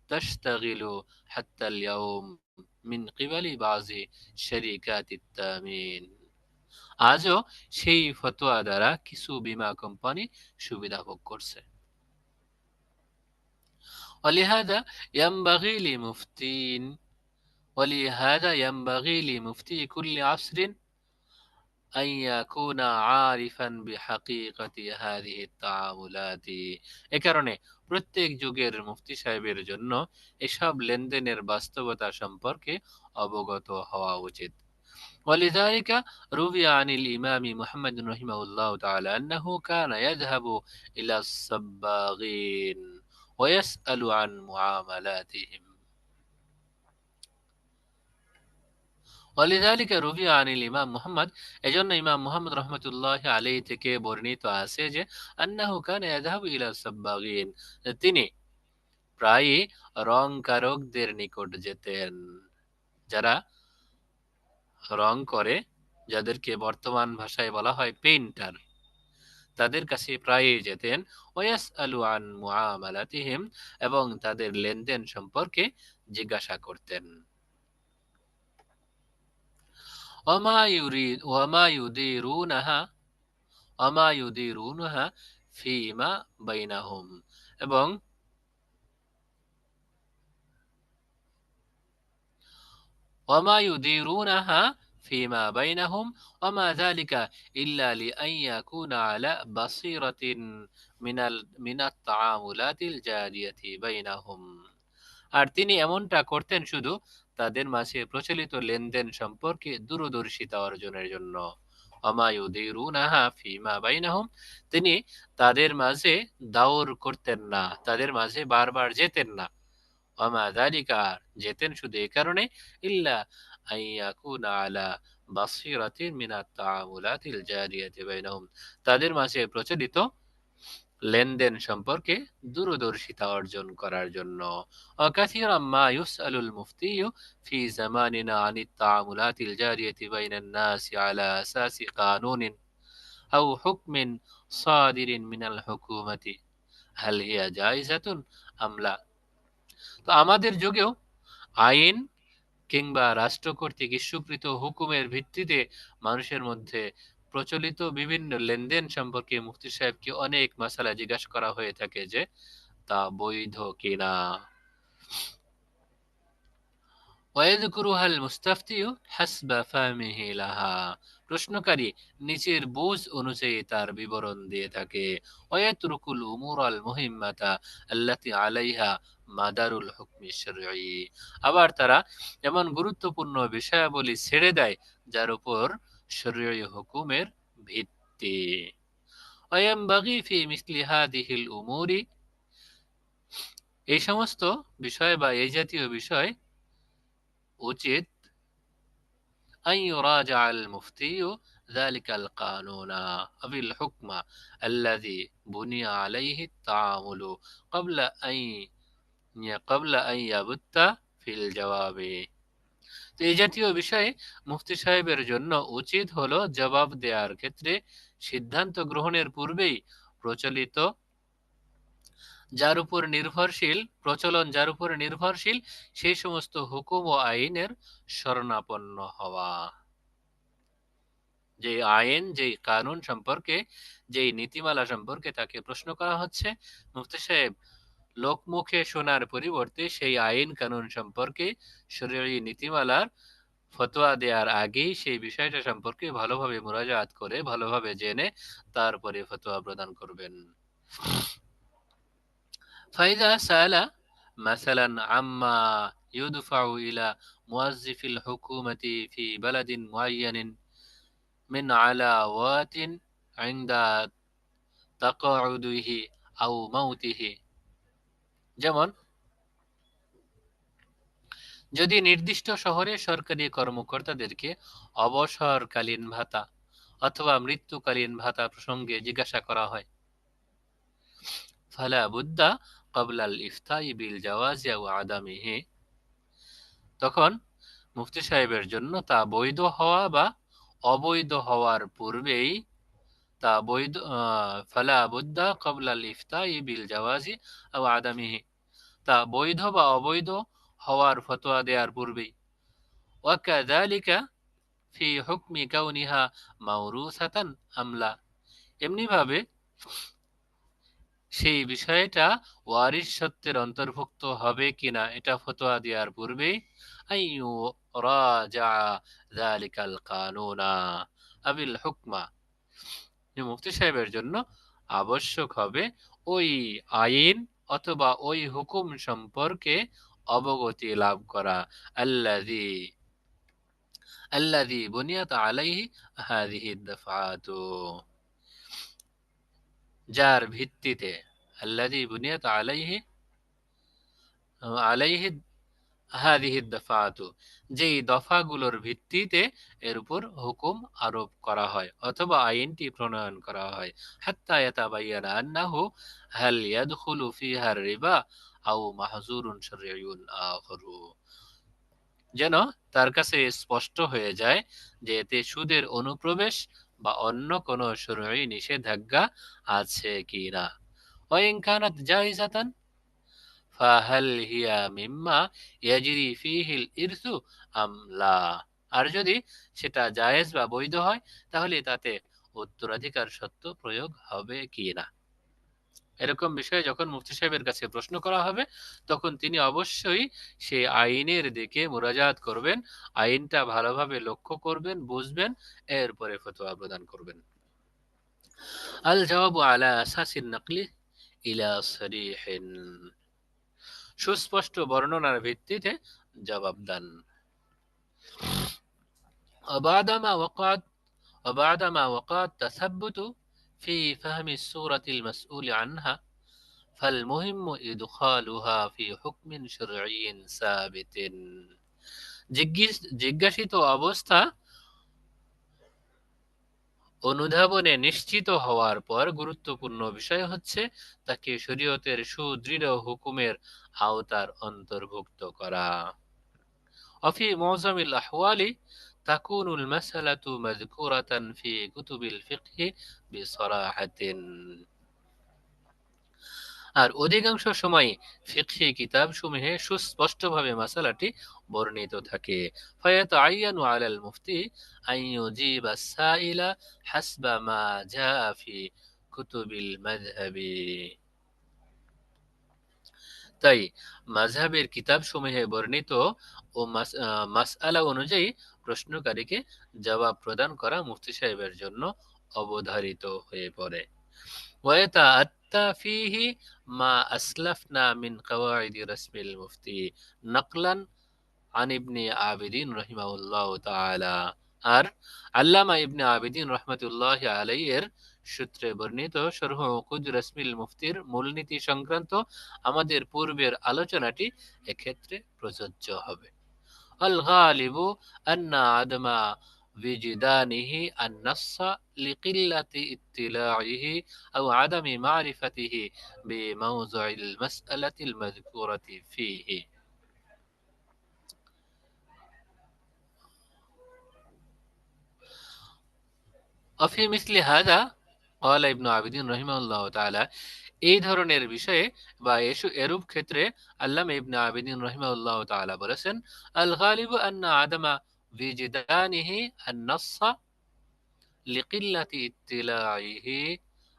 তাশতাগিলু হাত্তাল ইয়াউম মিন কিবালি বাযি শারিকাতিত তামিন, আজও সেই ফতোয়া দ্বারা কিছু বীমা কোম্পানি সুবিধা ভোগ করছে। ولهذا ينبغي لمفتي كل عصر أن يكون عارفا بحقيقة هذه التعاملات, এ কারণে প্রত্যেক যুগের মুফতি সাহেবের জন্য এসব লেনদেনের বাস্তবতা সম্পর্কে অবগত হওয়া উচিত। ولذلك روي عن الإمام محمد رحمه الله تعالى أنه كان يذهب إلى الصباغين ويسأل عن معاملاتهم, ওয়ালিযালিকা রুবিয়া আনিল ইমাম মুহাম্মদ, এজন্য ইমাম মুহাম্মদ রাহমাতুল্লাহি আলাইহি থেকে বর্ণিত আছে যে আন্নাহু কানা ইয়াযহাবু ইলা সাব্বাগিন, তিনি প্রায়ই রংকারকদের নিকট যেতেন, যারা রং করে, যাদেরকে বর্তমান ভাষায় বলা হয় পেইন্টার, তাদের কাছে প্রায়ই যেতেন। ওয়াসআলু আন মুআমালাতিহিম, এবং তাদের লেনদেন সম্পর্কে জিজ্ঞাসা করতেন। ওয়ামা ইউদিরুনাহা ফীমা বাইনাহুম, এবং وما يديرونها فيما بينهم وما ذلك إلا لأن يكون على بصيرة من التعاملات الجارية بينهم। আর তিনি এমনটা করতেন শুধু তাদের মাঝে প্রচলিত লেনদেন সম্পর্কে দূরদর্শিতা অর্জনের জন্য। ওমা ইউদিরুনাহা ফীমা বাইনাহুম, তিনি তাদের মাঝে দাওর করতেন না, তাদের মাঝে বারবার যেতেন না। ওমা যালিকা, যেতেন শুধু এই কারণে, ইল্লা আন ইয়াকুনা আলা বাসীরাতিন মিনাত তাআমুলাতিল জারিয়াতি বাইনাহুম, তাদের মাঝে প্রচলিত লেনদেন সম্পর্কে দূরদর্শিতা অর্জন করার জন্য। ওয়াকাসীরাম মা ইউসআলুল মুফতিয়্যু ফি জামানিনা আনিত তাআমুলাতিল জারিয়াতি বাইনান নাসি আলা আসাসি কানুনিন আও হুকমিন সাদিরিন মিনাল হুকুমাতি হাল হিয়া জায়েজাতুন আম লা। তো আমাদের যুগেও আইন কিংবা রাষ্ট্র কর্তৃক ইস্যুকৃত হুকুমের ভিত্তিতে মানুষের মধ্যে প্রচলিত বিভিন্ন লেনদেন সম্পর্কে মুফতি সাহেবকে অনেক মাসালা জিজ্ঞাসা করা হয়ে থাকে যে তা বৈধ কিনা। ওয়াযকুরুহাল মুস্তাফতিউ হাসবা ফাহমিহি লাহা, প্রশ্নকারী নিচের বুঝ অনুযায়ী তার বিবরণ দিয়ে থাকে। ওয়ায়াতরুকুল উমুরাল মুহিম্মাতা আল্লাতী আলাইহা মাদারুল হুকমি শারঈ, আবার তারা এমন গুরুত্বপূর্ণ বিষয়াবলী ছেড়ে দেয় যার উপর শরীয়ী হুকুমের ভিত্তি। ওয়ায়ানবাগী ফি মিসলি হাযিহিল উমুরি, এই সমস্ত বিষয় বা এই জাতীয় বিষয় উচিত أن يراجع المفتي ذلك القانون أو الحكم الذي بني عليه التعامل قبل أن يبت في الجواب। তো এই জাতীয় বিষয়ে মুফতি সাহেবের জন্য উচিত হলো জবাব দেওয়ার ক্ষেত্রে সিদ্ধান্ত গ্রহণের পূর্বেই প্রচলন যার উপর নির্ভরশীল সেই সমস্ত হুকুম ও আইনের শরণাপন্ন হওয়া। যে আইন, যেই কানুন সম্পর্কে, যেই নীতিমালা সম্পর্কে তাকে প্রশ্ন করা হচ্ছে, মুফতি সাহেব লোকমুখে শোনার পরিবর্তে সেই আইন কানুন সম্পর্কে শরীয়ী নীতিমালার ফতোয়া দেওয়ার আগেই সেই বিষয়টা সম্পর্কে ভালোভাবে মুরাজাআত করে, ভালোভাবে জেনে তারপরে ফতোয়া প্রদান করবেন। ফাইদা সাআলা মাসালান আম্মা ইউদফাউ ইলা মুওয়াজ্জিফিল হুকুমাতি ফি বালাদিন মুআয়্যানিন মিন আলাওয়াতিন ইনদা তাকাউদিহি আও মাউতিহি, যেমন যদি নির্দিষ্ট শহরে সরকারি কর্মকর্তাদেরকে অবসরকালীন ভাতা অথবা মৃত্যুকালীন ভাতা প্রসঙ্গে জিজ্ঞাসা করা হয়, ফালা বুদ্দা ক্বাবলাল ইফতাই বিল জাওয়াজি আও আদামিহি, তখন মুফতি সাহেবের জন্য তা বৈধ হওয়া বা অবৈধ হওয়ার পূর্বেই ফালা বুদ্দা ক্বাবলাল ইফতাই বিল জাওয়াজি আও আদামিহি, তা বৈধ বা অবৈধ হওয়ার ফতোয়া দেওয়ার পূর্বেই। ওয়াকাযালিকা ফি হুকমি কাউনিহা মাওরুসাতান আমলা, এমনিভাবে সেই বিষয়টা ওয়ারিস সত্ত্বের অন্তর্ভুক্ত হবে কিনা এটা ফতোয়া দেওয়ার পূর্বেই আইয়ু রাজা যালিকাল কানুনা আবিল হুকমা, মুফতি সাহেবের জন্য আবশ্যক হবে ওই আইন অথবা ওই হুকুম সম্পর্কে অবগতি লাভ করা, আল্লাযী বুনিয়াত আলাইহি হাযিহি দাফআতু, যার ভিত্তিতে আল্লাযী বুনিয়াত আলাইহি হাদিহি দাফাতু, যেই দফাগুলোর ভিত্তিতে এর উপর হুকুম আরোপ করা হয় অথবা আইনটি প্রণয়ন করা হয়। হাত্তা ইয়াতাবায়ানা আন্নাহু হাল ইয়াদখুলু ফিহা রিবা আও মাহজুরুন শারঈয়ুন আখরু, যেন তার কাছে স্পষ্ট হয়ে যায় যে এতে সুদের অনুপ্রবেশ বা অন্য কোনো শরঈ নিষেধাজ্ঞা আছে কিনা। ওয়াইন কানাত জাইজাতান ফাহাল হিয়া মিম্মা ইয়াজরি ফিহিল ইরসু আম লা, আর যদি সেটা জায়েজ বা বৈধ হয় তাহলে তাতে উত্তরাধিকার সত্ত্ব প্রয়োগ হবে কি না। এরকম বিষয়ে যখন মুফতি সাহেবের কাছে প্রশ্ন করা হবে তখন তিনি অবশ্যই সেই আইনের দিকে মুরাজাত করবেন, আইনটা ভালোভাবে লক্ষ্য করবেন, বুঝবেন, এরপরে ফতোয়া প্রদান করবেন। আল জবাবু আলা আসাসিন নাকলি ইলা সরিহিন, সুস্পষ্ট বর্ণনার ভিত্তিতে জবাব দান। وبعدما وقع التثبت في فهم السورة المسؤول عنها فالمهم إدخالها في حكم شرعي ثابت। জিজ্ঞাসিত অবস্থা অনুধাবনে নিশ্চিত হওয়ার পর গুরুত্বপূর্ণ বিষয় হচ্ছে তাকে শরীয়তের সুদৃঢ় হুকুমের আওতার অন্তর্ভুক্ত করা। وفي معظم الأحوال تكون المسألة مذكورة في كتب الفقه بصراحة، আর অধিকাংশ সময় ফিকহি কিতাবসমূহে সুস্পষ্টভাবে মাসালাটি বর্ণিত থাকে। ফায়াতাআইয়ানু আলাল মুফতি আন ইউজিবা আস-সাইলা হাসবা মা জাআ ফি কুতুবিল মাযহাবি, তাই মাযহাবের কিতাবসমূহে বর্ণিত ও মাসআলা অনুযায়ী প্রশ্নকারীকে জবাব প্রদান করা মুফতি সাহেবের জন্য অবধারিত হয়ে পড়ে। ويتأتى فيه ما أسلفنا من قواعد رسم المفتي نقلا عن ابن عابدين رحمه الله تعالى, আর আল্লামা ইবনে আবিদিন রহমতুল্লাহ আলাইহির সূত্রে বর্ণিত শরহ উকুদ রসমিল মুফতির মূলনীতি সংক্রান্ত আমাদের পূর্বের আলোচনাটি এক্ষেত্রে প্রযোজ্য হবে। আল গালিবু আন্না আদমা وجدانه النص لقلة اطلاعه أو عدم معرفته بموضع المسألة المذكورة فيه. وفي مثل هذا قال ابن عابدين رحمه الله تعالى, এই ধরনের বিষয়ে বা এরূপ ক্ষেত্রে আল্লামা ইবনে আবিদিন রাহিমাহুল্লাহ তাআলা বলেছেন, আল গালিবু আন্না আদামা বিজদানিহি আন-নাসসা লিকিল্লাতি ইত্তিলাইহি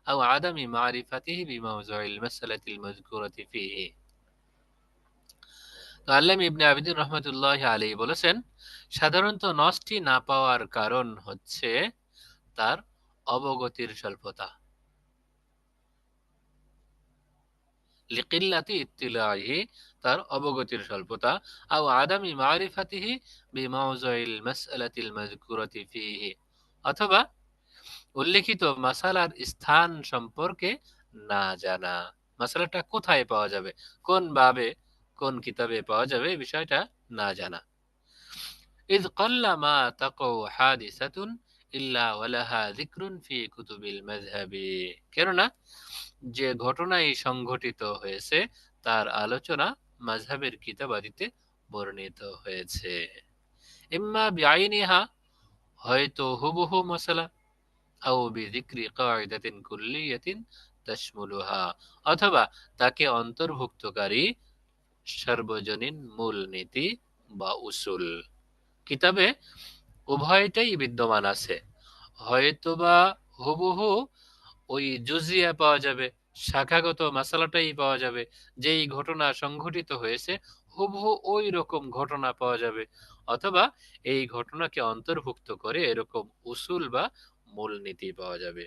আও আদামি মারিফাতিহি বিমাওযুইল মাসআলাতিল মাযকুরাতি ফিহি। তো আল্লামা ইবনে আবিদিন রাহমাতুল্লাহ আলাইহি বলেছেন, সাধারণত নসটি না পাওয়ার কারণ হচ্ছে তার অবগতির স্বল্পতা, লিকিল্লাতি ইত্তিলাইহি তার অবগতির স্বল্পতা, আও আদামি মারিফাতিহি বিমাওযুইল মাসআলাতিল মাযকুরাতি ফিহি, অথবা উল্লেখিত মাসালার স্থান সম্পর্কে না জানা, মাসালাটা কোথায় পাওয়া যাবে, কোন বাবে কোন কিতাবে পাওয়া যাবে বিষয়টা না জানা। ইয ক্বাল্লা মা তাকাউ হাদিসাতুন ইল্লা ওয়ালাহা যিকরুন ফি কুতুবিল মাযহাবি, কেননা যে ঘটনাই সংঘটিত হয়েছে তার আলোচনা মাযহাবের কিতাবাদিতে বর্ণিত হয়েছে। ইম্মা বিআইনিহা, হয়তো হুবহু মাসালা, আও বিযিকরি কায়দাতিন কুল্লিয়াতিন তাশমুলুহা, অথবা তাকে অন্তর্ভুক্তকারী সার্বজনীন মূলনীতি বা উসুল। কিতাবে উভয়টাই বিদ্যমান আছে, হয়তোবা হুবহু ওই জুজিয়া পাওয়া যাবে, শাখাগত মাসালাটাই পাওয়া যাবে, যেই ঘটনা সংঘটিত হয়েছে হুবহু ওই রকম ঘটনা পাওয়া যাবে, অথবা এই ঘটনাকে অন্তর্ভুক্ত করে এরকম উসুল বা মূলনীতি পাওয়া যাবে।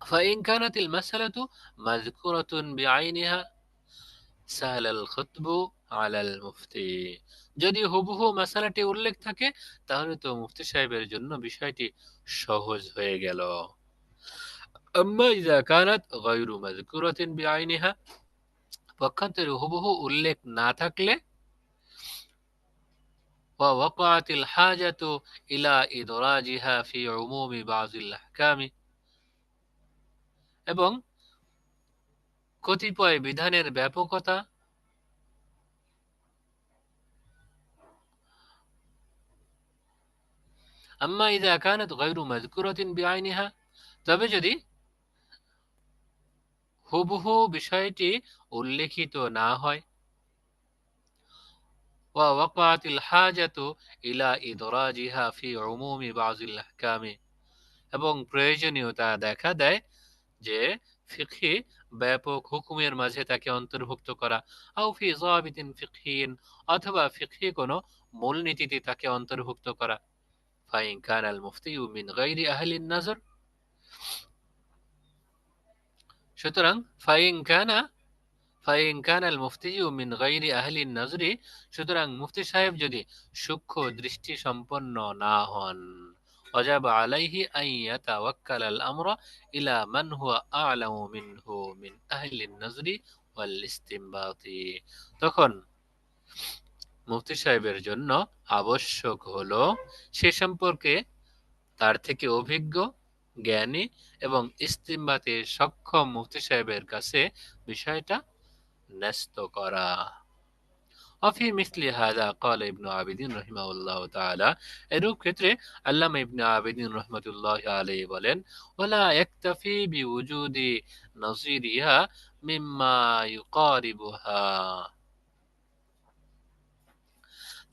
ফাইন কানাতিল মাসালাতু মাযকুরাতুন বিআইনিহা সাহালাল খুতবু আলাল মুফতি, যদি হুবহু মাসালাটি উল্লেখ থাকে তাহলে তো মুফতি সাহেবের জন্য বিষয়টি সহজ হয়ে গেল। আম্মা ইযা কানাত গায়রু মাযকুরাতিন বিআইনিহা, পক্ষান্তরে হুবহু উল্লেখ না থাকলে ووقعت الحاجة إلى إدراجها في عموم بعض الأحكام এবং কতিপয় বিধানের ব্যাপকতা أما إذا كانت غير مذكورة بعينها তবে যদি হুবহু বিষয়টি উল্লেখিত না হয় ووقعت الحاجة إلى إدراجها في عموم بعض الأحكام এবং প্রয়োজনীয়তা দেখা দেয় যে ফিকহি ব্যাপক হুকুমের মাঝে তাকে অন্তর্ভুক্ত করা আও ফি যাবিতিন ফিকহিন অথবা ফিকহি কোনো মূলনীতিতে তাকে অন্তর্ভুক্ত করা ফাইন কানাল মুফতিউ মিন গায়রি আহলিন নাজর সুতরাং ফাইন কানাল মুফতিউ মিন গায়রি আহলিন নাজরি সুতরাং মুফতি সাহেব যদি সূক্ষ্ম দৃষ্টি সম্পন্ন না হন وجب عليه أن يتوكل الأمر إلى من هو أعلم منه من أهل النظر والاستنباط তখন মুফতি সাহেবের জন্য আবশ্যক হলো সে সম্পর্কে তার থেকে অভিজ্ঞ জ্ঞানী এবং ইস্তিমবাতে সক্ষম মুফতি সাহেবের কাছে বিষয়টা ন্যস্ত করা وفي مثل هذا قال ابن عابدين رحمه الله تعالى এরূপ ক্ষেত্রে আল্লামা ইবনে আবিদিন রাহমাতুল্লাহ আলাইহি বলেন ওয়ালা ইয়াকতাফি বিওজুদি নজিরিহা মিম্মা ইউকারিবুহা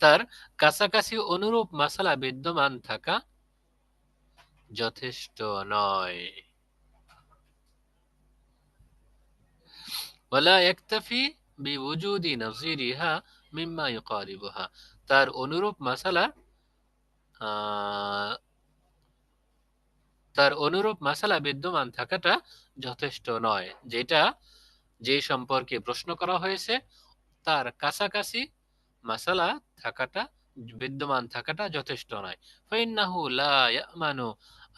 তার কাছাকাছি অনুরূপ মাসালা বিদ্যমান থাকা যথেষ্ট নয় ওয়ালা ইয়াকতাফি বিওজুদি নজিরিহা মিম্মা ইউকারিবুহা তার অনুরূপ মাসালা বিদ্যমান থাকাটা যথেষ্ট নয় যেটা যে সম্পর্কে প্রশ্ন করা হয়েছে তার কাছাকাছি মাসালা থাকাটা বিদ্যমান থাকাটা যথেষ্ট নয় ফাইন্নাহু লা ইয়ামানু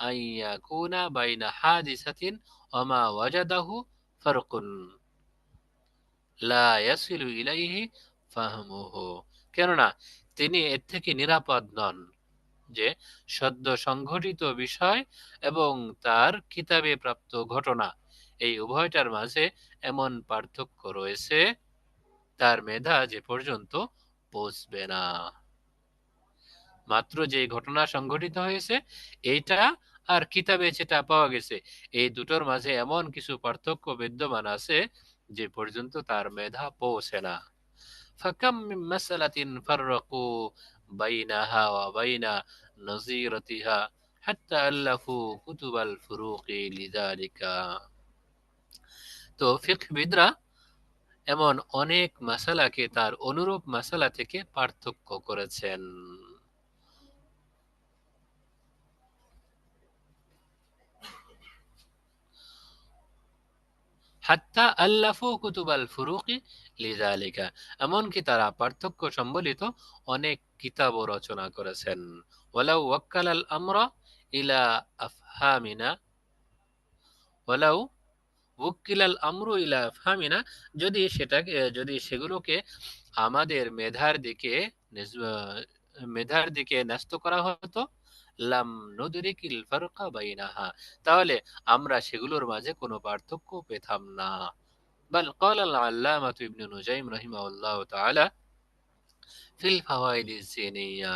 আন ইয়াকুনা বাইনা হাদিসাতিন ওয়া মা ওয়াজাদাহু ফারকুন লা ইয়াসিলু ইলাইহি ফাহমুহু কেননা তিনি এর থেকে নিরাপদ নন যে সদ্য সংঘটিত বিষয় এবং তার কিতাবে প্রাপ্ত ঘটনা এই উভয়টার মাঝে এমন পার্থক্য রয়েছে তার মেধা যে পর্যন্ত পৌঁছবে না মাত্র যে ঘটনা সংঘটিত হয়েছে এইটা আর কিতাবে যেটা পাওয়া গেছে এই দুটোর মাঝে এমন কিছু পার্থক্য বিদ্যমান আছে যে পর্যন্ত তার মেধা পৌঁছে না ফাকাম মিন মাসালাতিন ফাররাকু বাইনাহা ওয়া বাইনা নজিরাতিহা হাত্তা আল্লাফু কুতুবাল ফুরুকি লিযালিকা তো ফিকহবিদরা এমন অনেক মাসালাকে তার অনুরূপ মাসালা থেকে পার্থক্য করেছেন হাত্তা আল্লাফু কুতুবাল ফুরুকি লিযালিকা এমনকি তারা পার্থক্য সম্বলিত অনেক কিতাবও রচনা করেছেন ওয়ালাউ ওয়াক্কালাল আমরা ইলা আফহামিনা ওয়ালাউ ওয়াক্কিলাল আমরু ইলা আফহামিনা যদি সেগুলোকে আমাদের মেধার দিকে ন্যস্ত করা হতো লাম নুদরিকিল ফারকা বাইনাহা তাহলে আমরা সেগুলোর মাঝে কোনো পার্থক্য পেতাম না বাল ক্বাল আল আল্লামাতু ইবনে নুজাইম রাহিমাহুল্লাহ তাআলা ফিল ফাওয়াইদিজ জিনিয়া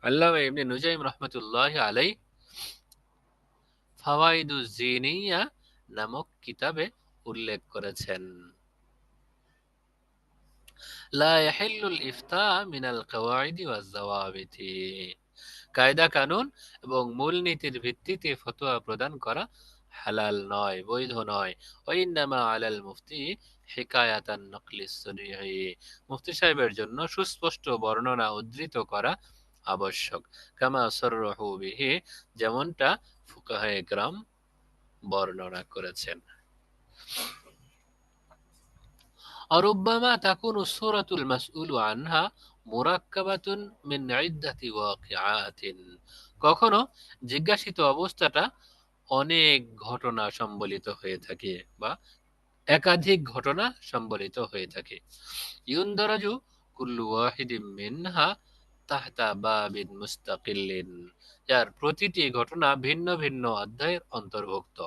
আল্লামা ইবনে নুজাইম রাহমাতুল্লাহি আলাইহি ফাওয়াইদুজ জিনিয়া নামক কিতাবে উল্লেখ করেছেন লা ইয়াহিল্লুল ইফতা মিনাল কাওয়াইদি ওয়াজ যাওয়াবিতি কায়দা কানুন এবং মূলনীতির ভিত্তিতে ফতোয়া প্রদান করা হালাল নয় বৈধ নয় ওয়াইন্নামা আলাল মুফতি হিকায়াতান নকলিস সরিহি মুফতি সাহেবের জন্য সুস্পষ্ট বর্ণনা উদ্ধৃত করা আবশ্যক কামা সররাহু বিহি যেমনটা ফুকাহায়ে কেরাম বর্ণনা করেছেন অরুব্বামা তাকুনু সূরাতুল মাসউলু আনহা মুরাক্কাবাতুন মিন ইদ্দাতি ওয়াকিআতিন কখনো জিজ্ঞাসিত অবস্থাটা অনেক ঘটনা সম্বলিত হয়ে থাকে বা একাধিক ঘটনা সম্বলিত হয়ে থাকে ইউনদারাজু কুল্লু ওয়াহিদিম মিনহা তাহতা বাবিন মুস্তাকিল্লিন, যার প্রতিটি ঘটনা ভিন্ন ভিন্ন অধ্যায়ের অন্তর্ভুক্ত।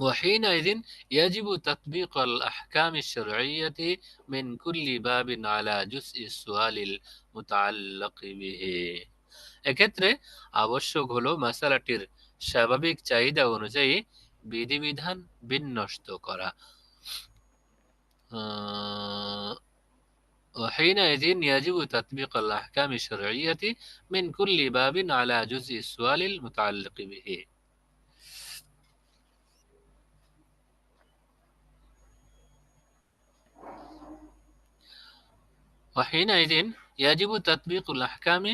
وحينئذ يجب تطبيق الأحكام الشرعية من كل باب على جزء السؤال المتعلق به। এক্ষেত্রে আবশ্যক হলো মাসালাটির স্বাভাবিক চাহিদা অনুযায়ী বিধিবিধান বিন্যস্ত করা। وحينئذ يجب تطبيق الأحكام الشرعية من كل باب على جزء السؤال المتعلق به। وحينئذ يجب تطبيق الأحكام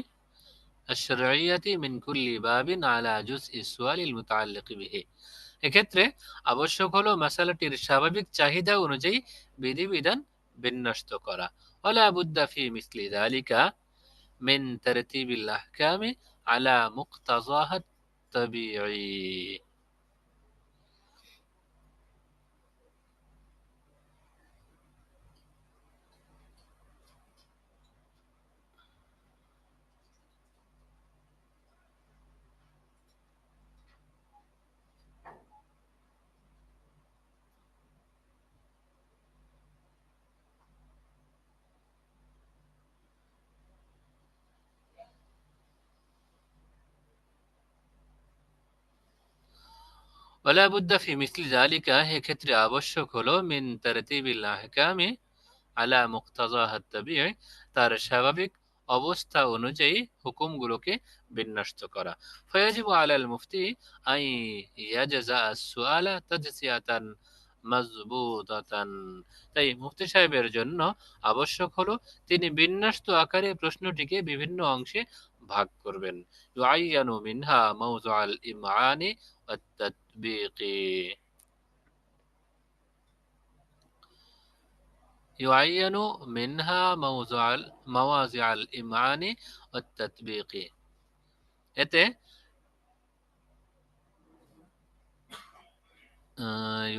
الشرعية من كل باب على جزء السؤال المتعلق به। এক্ষেত্রে আবশ্যক হলো মাসালাটির স্বাভাবিক চাহিদা অনুযায়ী বিধিবিধান বিন্যস্ত করা। ولا بد في مثل ذلك من ترتيب الأحكام على مقتضاها الطبيعي। ولا بد في مثل ذلك এক্ষেত্রে আবশ্যক হলো من ترتيب الأحكام على مقتضاها الطبيعي, তার স্বাভাবিক অবস্থা অনুযায়ী হুকুমগুলোকে বিন্যস্ত করা। فيجب على المفتي أن يجزأ السؤال تجزئة مضبوطة। তাই মুফতি সাহেবের জন্য আবশ্যক হলো তিনি বিন্যস্ত আকারে প্রশ্নটিকে বিভিন্ন অংশে ভাগ করবেন। يعين منها موضع الإمعان والتطبيق। يعين منها مواضع الإمعان والتطبيق। এতে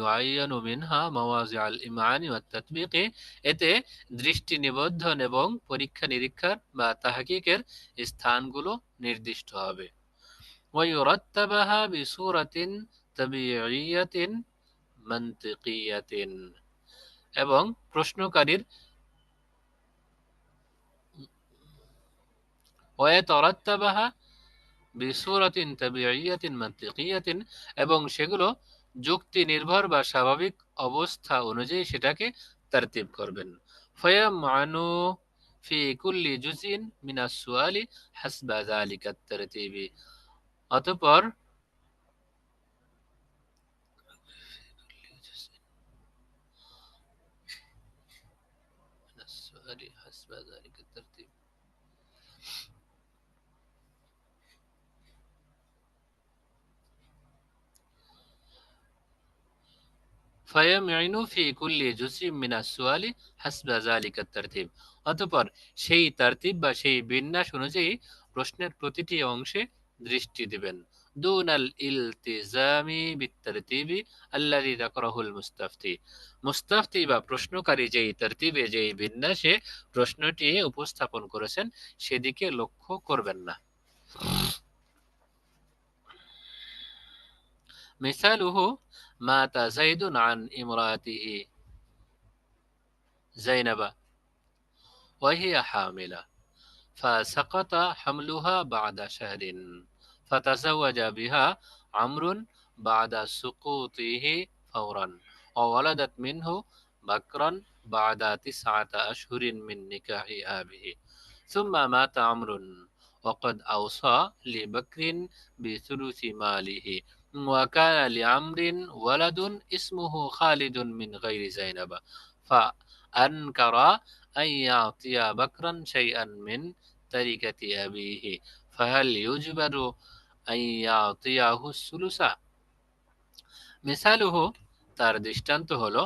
يعين منها مواضع الإمعان والتطبيق, এতে দৃষ্টি নিবদ্ধন এবং পরীক্ষা নিরীক্ষার বা তাহকিকের স্থানগুলো নির্দিষ্ট হবে। ويرتبها بصورة طبيعية منطقية, এবং প্রশ্নকারীর ويترتبها بصورة طبيعية منطقية, এবং সেগুলো যুক্তি নির্ভর বা স্বাভাবিক অবস্থা অনুযায়ী সেটাকে তারতিব করবেন। فيمعن في كل جزء من السؤال حسب ذلك الترتيب, অতঃপর حسب ذلك الترتيب فيمعن في كل جزء من السؤال حسب ذلك الترتيب, অতঃপর সেই তারতিব বা সেই বিন্যাস অনুযায়ী প্রশ্নের প্রতিটি অংশে দৃষ্টি দিবেন। دون الالتزام بالترتيب الذي ذكره المستفتي, মুস্তাফতি বা প্রশ্নকারী যেই তারতিবে যেই বিন্যাসে প্রশ্নটি উপস্থাপন করেছেন সেদিকে লক্ষ্য করবেন না। مثاله مات زيد عن امرأته زينب وهي حاملة فسقط حملها بعد شهر فتزوج بها عمرو بعد سقوطه فورا وولدت منه بكرا بعد 9 أشهر من نكاحها به ثم مات عمرو وقد أوصى لبكر بثلث ماله وكان لعمرو ولد اسمه خالد من غير زينب فأنكر أن يعطي بكرا شيئا من تركة أبيه فهل يجبر أن يعطيه الثلث؟ مثاله, তার দৃষ্টান্ত হলো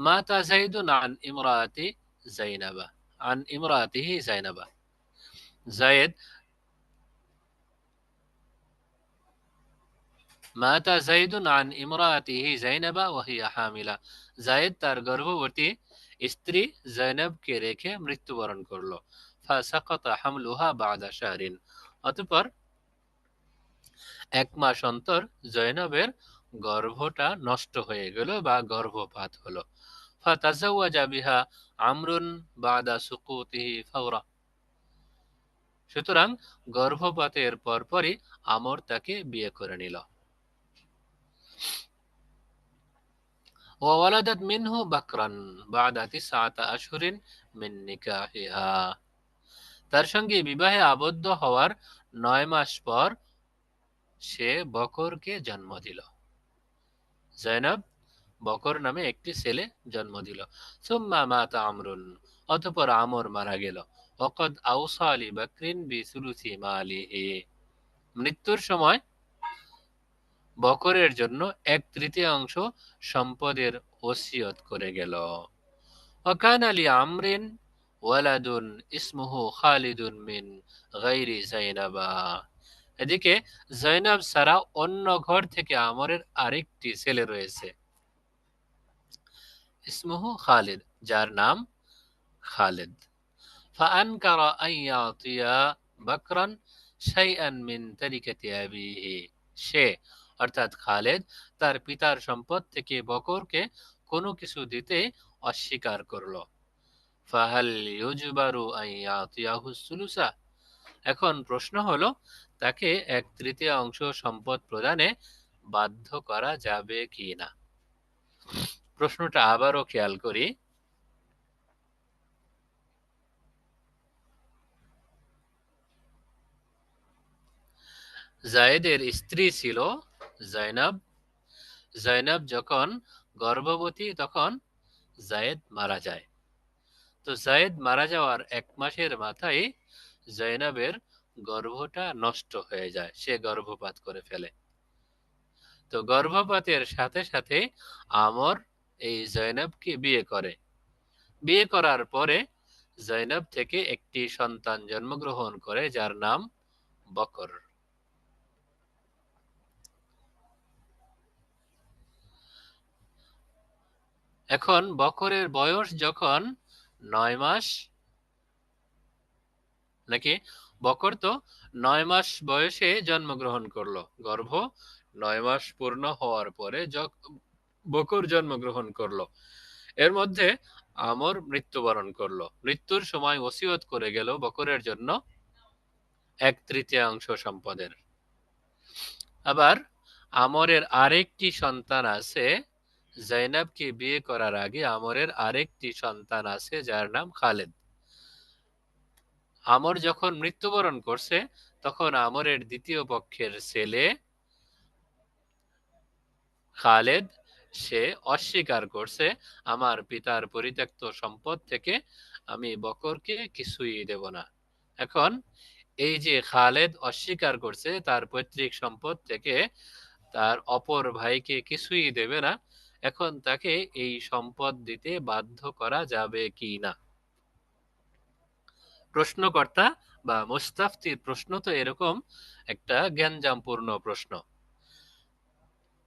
মাতা যাইদুন আন ইমরাতি যায়নাবা আন ইমরাতিহি যায়নাবা, যায়েদ মাতা যাইদুন আন ইমরাতিহি যায়নাবা ওয়া হিয়া হামিলা, যায়েদ তার গর্ভবতী স্ত্রী জয়নবকে রেখে মৃত্যুবরণ করলো। ফাসাকাতা হামলুহা বাদা শাহরিন, অতঃপর 1 মাস অন্তর জয়নবের গর্ভটা নষ্ট হয়ে গেল বা গর্ভপাত হলো। ফাতাজাওয়াজা বিহা আমরুন বাদা সুকুতিহি ফাওরা, সুতরাং গর্ভপাতের পরপরই আমর তাকে বিয়ে করে নিল। ওয়ালাদাত মিনহু বাকরান বাদা 9 আশহুরিন মিন নিকাহিহা, তার সঙ্গে বিবাহে আবদ্ধ হওয়ার 9 মাস পর সে বকরকে জন্ম দিল। জয়নব বকর নামে একটি ছেলে জন্ম দিল। সুম্মা মাতা আমরুন, অতঃপর আমর মারা গেল। ওয়াকাদ আওসা লি বকরিন বিসুলুসি মালিহি, মৃত্যুর সময় বকরের জন্য 1/3 সম্পদের ওসিয়ত করে গেল। ওয়াকানা লি আমরিন ওয়ালাদুন ইসমুহু খালিদুন মিন গায়রি যায়নাবা, এদিকে জয়নব ছাড়া অন্য ঘর থেকে আমরের আরেকটি ছেলে রয়েছে, ইসমুহু খালিদ, যার নাম খালিদ। ফাআনকারা আন ইয়াতিয়া বকরান শাইআন মিন তারিকাতি আবিহি, সে অর্থাৎ খালিদ তার পিতার সম্পদ থেকে বকরকে কোনো কিছু দিতে অস্বীকার করল। ফাহাল ইউজবারু আন ইয়াতিয়াহু সুলুসা, এখন প্রশ্ন হলো তাকে 1/3 সম্পদ প্রদানে বাধ্য করা যাবে কি না। প্রশ্নটা আবারও খেয়াল করি। জায়েদের স্ত্রী ছিল জয়নব। জয়নব যখন গর্ভবতী তখন জায়েদ মারা যায়। তো জায়েদ মারা যাওয়ার 1 মাসের মাথায় জয়নবের গর্ভটা নষ্ট হয়ে যায়, সে গর্ভপাত করে ফেলে। তো গর্ভপাতের সাথে সাথে আমর এই জয়নবকে বিয়ে করে। বিয়ে করার পরে জয়নব থেকে একটি সন্তান জন্মগ্রহণ করে যার নাম বকর। এখন বকরের বয়স যখন 9 মাস, নাকি বকর তো 9 মাস বয়সে জন্মগ্রহণ করলো, গর্ভ 9 মাস পূর্ণ হওয়ার পরে বকর জন্মগ্রহণ করলো। এর মধ্যে আমর মৃত্যুবরণ করলো। মৃত্যুর সময় ওসিয়ত করে গেল বকরের জন্য 1/3 সম্পদের। আবার আমরের আরেকটি সন্তান আছে, জয়নবকে বিয়ে করার আগে আমরের আরেকটি সন্তান আছে যার নাম খালিদ। আমর যখন মৃত্যুবরণ করছে তখন আমরের দ্বিতীয় পক্ষের ছেলে খালিদ সে অস্বীকার করছে, আমার পিতার পরিত্যক্ত সম্পদ থেকে আমি বকরকে কিছুই দেব না। এখন এই যে খালিদ অস্বীকার করছে তার পৈতৃক সম্পদ থেকে তার অপর ভাইকে কিছুই দেবে না, এখন তাকে এই সম্পদ দিতে বাধ্য করা যাবে কি না। প্রশ্নকর্তা বা মুস্তাফতির প্রশ্ন তো এরকম একটা জ্ঞানজামপূর্ণ প্রশ্ন।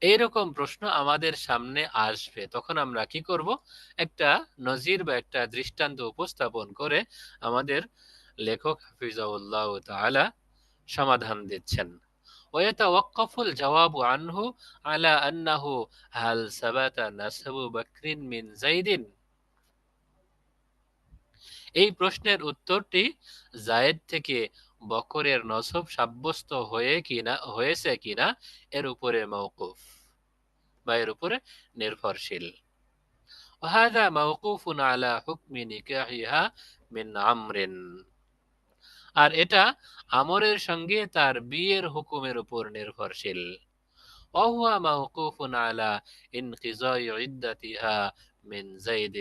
এইরকম প্রশ্ন আমাদের সামনে আসবে, তখন আমরা কি করব, একটা নজির বা একটা দৃষ্টান্ত উপস্থাপন করে আমাদের লেখক হাফিজাহুল্লাহ তাআলা সমাধান দিচ্ছেন। ويتوقف الجواب عنه على أنه هل ثبت نسب بكر من زيد, এই প্রশ্নের উত্তরটি জায়েদ থেকে বকরের নসব সাব্যস্ত হয়েছে কিনা এর উপরে মওকুফ বা এর উপরে নির্ভরশীল। وهذا موقوف على حكم نكاحها من عمرو, আর এটা আমরের সঙ্গে তার বিয়ের হুকুমের উপর নির্ভরশীল। وهو موقوف على انقضاء عدتها من زيد,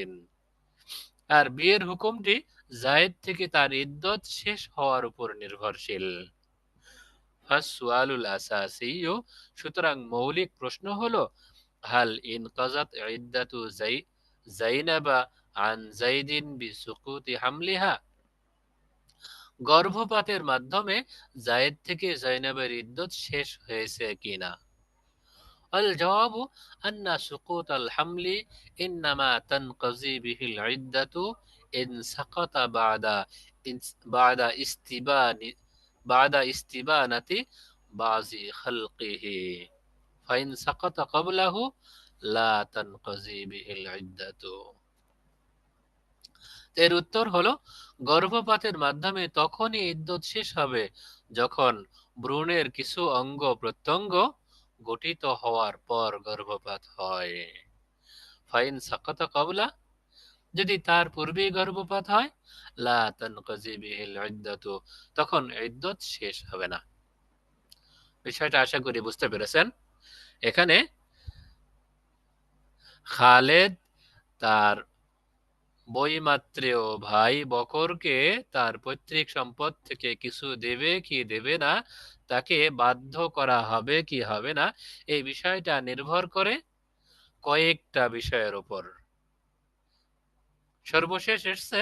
আর বিয়ের হুকুমটি জায়েদ থেকে তার ইদ্দত শেষ হওয়ার উপর নির্ভরশীল। ফাসওয়ালুল আসাসিয়্যু, সুতরাং মৌলিক প্রশ্ন হলো হাল ইনকাযাত ইদ্দাতু যায়নাবা আন যায়দিন বিসুকুতি হামলিহা, গর্ভপাতের মাধ্যমে জায়েদ থেকে জয়নবের ইদ্দত শেষ হয়েছে কিনা। الجواب أن سقوط الحمل إنما تنقضي به العدة إن سقط بعد استبانة بعض خلقه فإن سقط قبله لا تنقضي به العدة। এর উত্তর হলো গর্ভপাতের মাধ্যমে তখনই ইদ্যত শেষ হবে যখন ভ্রূণের কিছু অঙ্গ প্রত্যঙ্গ গঠিত হওয়ার পর গর্ভপাত হয়। ফাইন সাকাতা কবলা, যদি তার পূর্বেই গর্ভপাত হয়, লা তানকাজি বিহিল ইদ্দাতু, তখন ইদ্যত শেষ হবে না। বিষয়টা আশা করি বুঝতে পেরেছেন। এখানে খালেদ তার বইমাত্রেয় ভাই বকরকে তার পৈতৃক সম্পদ থেকে কিছু দেবে কি দেবে না, তাকে বাধ্য করা হবে কি হবে না, এই বিষয়টা নির্ভর করে কয়েকটা বিষয়ের উপর। সর্বশেষ এসছে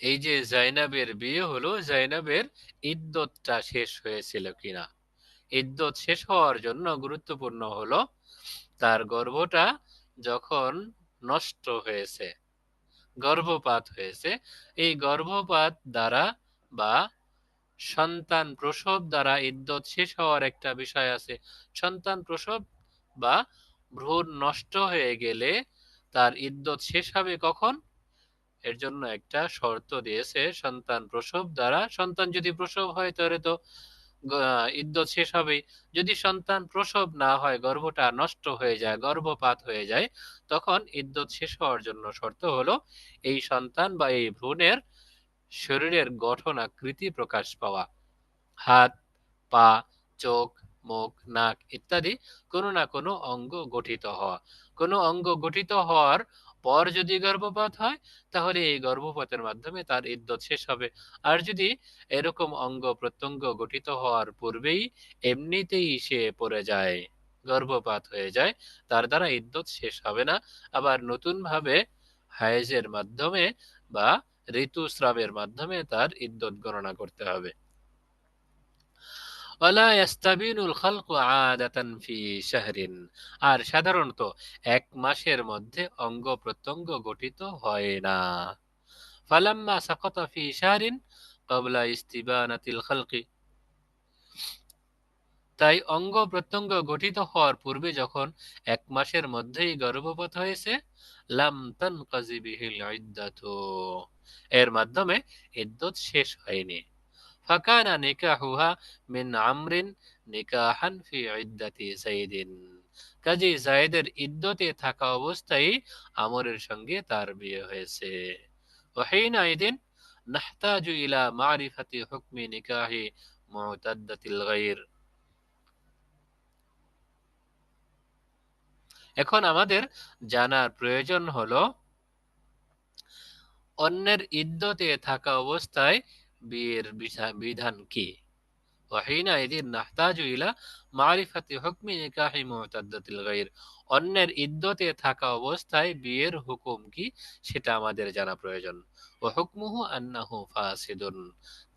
এই যে জাইনাবের বিয়ে হলো, জাইনাবের ইদ্যতটা শেষ হয়েছিল কিনা। ইদ্যত শেষ হওয়ার জন্য গুরুত্বপূর্ণ হলো তার গর্ভটা যখন নষ্ট হয়েছে, গর্ভপাত হয়েছে, এই গর্ভপাত দ্বারা বা সন্তান প্রসব দ্বারা ইদ্যত শেষ হওয়ার একটা বিষয় আছে। সন্তান প্রসব বা ভ্রূণ নষ্ট হয়ে গেলে তার ইদ্যত শেষ হবে কখন, এর জন্য একটা শর্ত দিয়েছে। সন্তান প্রসব দ্বারা, সন্তান যদি প্রসব হয় তাহলে তো ইদ্যত শেষ হবেই। যদি সন্তান প্রসব না হয়, গর্ভটা নষ্ট হয়ে যায়, গর্ভপাত হয়ে যায়, তখন ইদ্যত শেষ হওয়ার জন্য শর্ত হলো এই সন্তান বা এই ভ্রূণের শরীরের গঠন আকৃতি প্রকাশ পাওয়া, হাত, পা, চোখ, মুখ, নাক ইত্যাদি কোনো না কোনো অঙ্গ গঠিত হওয়া। কোনো অঙ্গ গঠিত হওয়ার পর যদি গর্ভপাত হয়, তাহলে এই গর্ভপাতের মাধ্যমে তার ইদ্যত শেষ হবে। আর যদি এরকম অঙ্গ প্রত্যঙ্গ গঠিত হওয়ার পূর্বেই এমনিতেই সে পড়ে যায়, গর্ভপাত হয়ে যায়, তার দ্বারা ইদ্যত শেষ হবে না। আবার নতুন ভাবে হায়েজের মাধ্যমে বা ঋতুস্রাবের মাধ্যমে তার ইদ্যত গণনা করতে হবে। ওয়ালা ইয়াস্তাবিনুল খালকু আদাতান ফি শাহরিন, আর সাধারণত এক মাসের মধ্যে অঙ্গ প্রত্যঙ্গ গঠিত হয় না। ফালাম্মা সাকাতা ফি শাহরিন ক্বাবলা ইস্তিবানাতিল খালকি, তাই অঙ্গ প্রত্যঙ্গ গঠিত হওয়ার পূর্বে যখন এক মাসের মধ্যেই গর্ভপাত হয়েছে, লাম তানকাজি বিহিল ইদ্দাতু, এর মাধ্যমে ইদ্যত শেষ হয়নি। ফাকানা নিকাহুহা মিন আমরিন নিকাহান ফি ইদ্দাতি যায়েদিন, কাজী যায়েদের ইদ্যতে থাকা অবস্থায় আমরের সঙ্গে তার বিয়ে হয়েছে। ওয়াহিনা ইদিন নাহতাজু ইলা মারিফাতি হুকমি নিকাহি মুতাদ্দাতিল গায়র, এখন আমাদের জানার প্রয়োজন হলো অন্যের ইদ্যতে থাকা অবস্থায় বিয়ের বিধান কি। ওয়াহিনাইদিন নাহতাজু ইলা মারিফাতি হুকমি নিকাহি মুতাদ্দাতিল গায়র, অন্যের ইদ্যতে থাকা অবস্থায় বিয়ের হুকুম কি সেটা আমাদের জানা প্রয়োজন। ওয়া হুকমুহু আন্নাহু ফাসিদুন,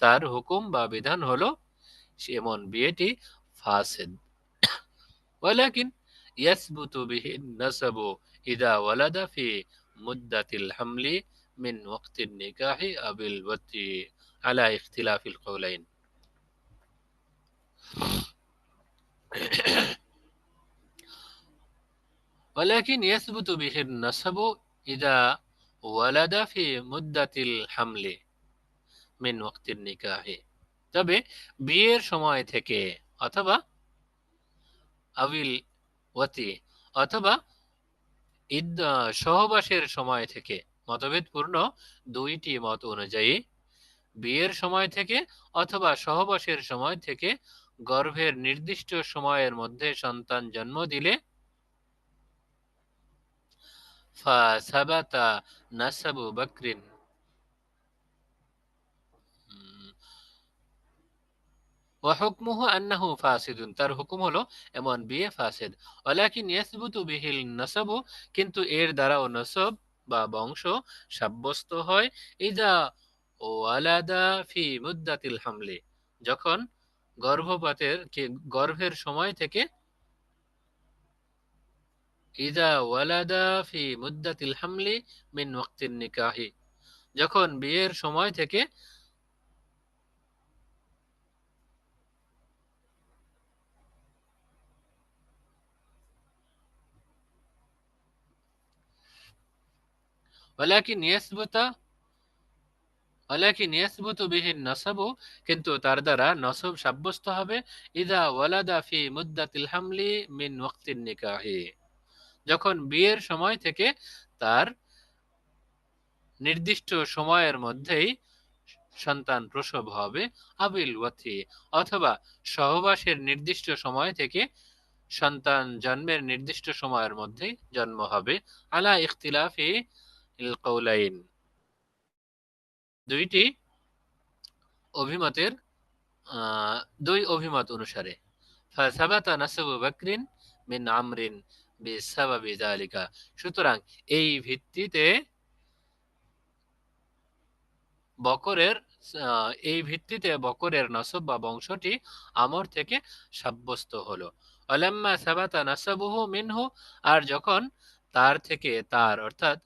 তার হুকুম বা বিধান হলো এমন বিয়েটি ফাসিদ। ওয়ালাকিন ইয়াসবুতু বিহি নাসাবু ইদা ওয়ালাদা ফি মুদ্দাতিল হামলি মিন ওয়াক্তিন নিকাহি আবিল ওয়াতি আলা ইখতিলাফিল কওলাইন। ولكن يثبت به النسب إذا ولد في مدة الحمل من وقت النكاح, তবে বিয়ের সময় থেকে অথবা আবিল ওয়াতি অথবা সহবাসের সময় থেকে, মতভেদপূর্ণ দুইটি মত অনুযায়ী বিয়ের সময় থেকে অথবা সহবাসের সময় থেকে গর্ভের নির্দিষ্ট সময়ের মধ্যে সন্তান জন্ম দিলে ফাসাবাতা নাসাবু বকরিন ওয়া হুকমুহু আন্নাহু ফাসিদুন, তার হুকুম হলো এমন বিয়ে ফাসিদ। ওয়ালাকিন ইয়াসবুতু বিহিল নাসাবু, কিন্তু এর দ্বারাও নসব বা বংশ সাব্যস্ত হয় ইদা ওয়ালাদা ফি মুদ্দাতিল হামলি, যখন গর্ভের সময় থেকে ইদা ওয়ালাদা ফি মুদ্দাতিল হামলি মিন ওয়াক্তিন নিকাহি, যখন বিয়ের সময় থেকে ওয়ালাকিন ইয়াসবুতু বিহি নাসাবু, কিন্তু তার দ্বারা নসব সাব্যস্ত হবে ইদা ওয়ালাদা ফি মুদ্দাতিল হামলি মিন ওয়াক্তিন নিকাহি, যখন বিয়ের সময় থেকে তার নির্দিষ্ট সময়ের মধ্যেই সন্তান প্রসব হবে, আবিল ওয়াতি, অথবা সহবাসের নির্দিষ্ট সময় থেকে সন্তান জন্মের নির্দিষ্ট সময়ের মধ্যেই জন্ম হবে, আলা ইখতিলাফি ইল কওলাইন, দুইটি অভিমতের দুই অভিমত অনুসারে। ফাসাবাতা নাসাবু বকরিন মিন আমরিন বিসাবাবি যালিকা, সুতরাং এই ভিত্তিতে বকরের নসব বা বংশটি আমর থেকে সাব্যস্ত হলো। আলাম্মা সাবাতা নাসাবুহু মিনহু, আর যখন তার অর্থাৎ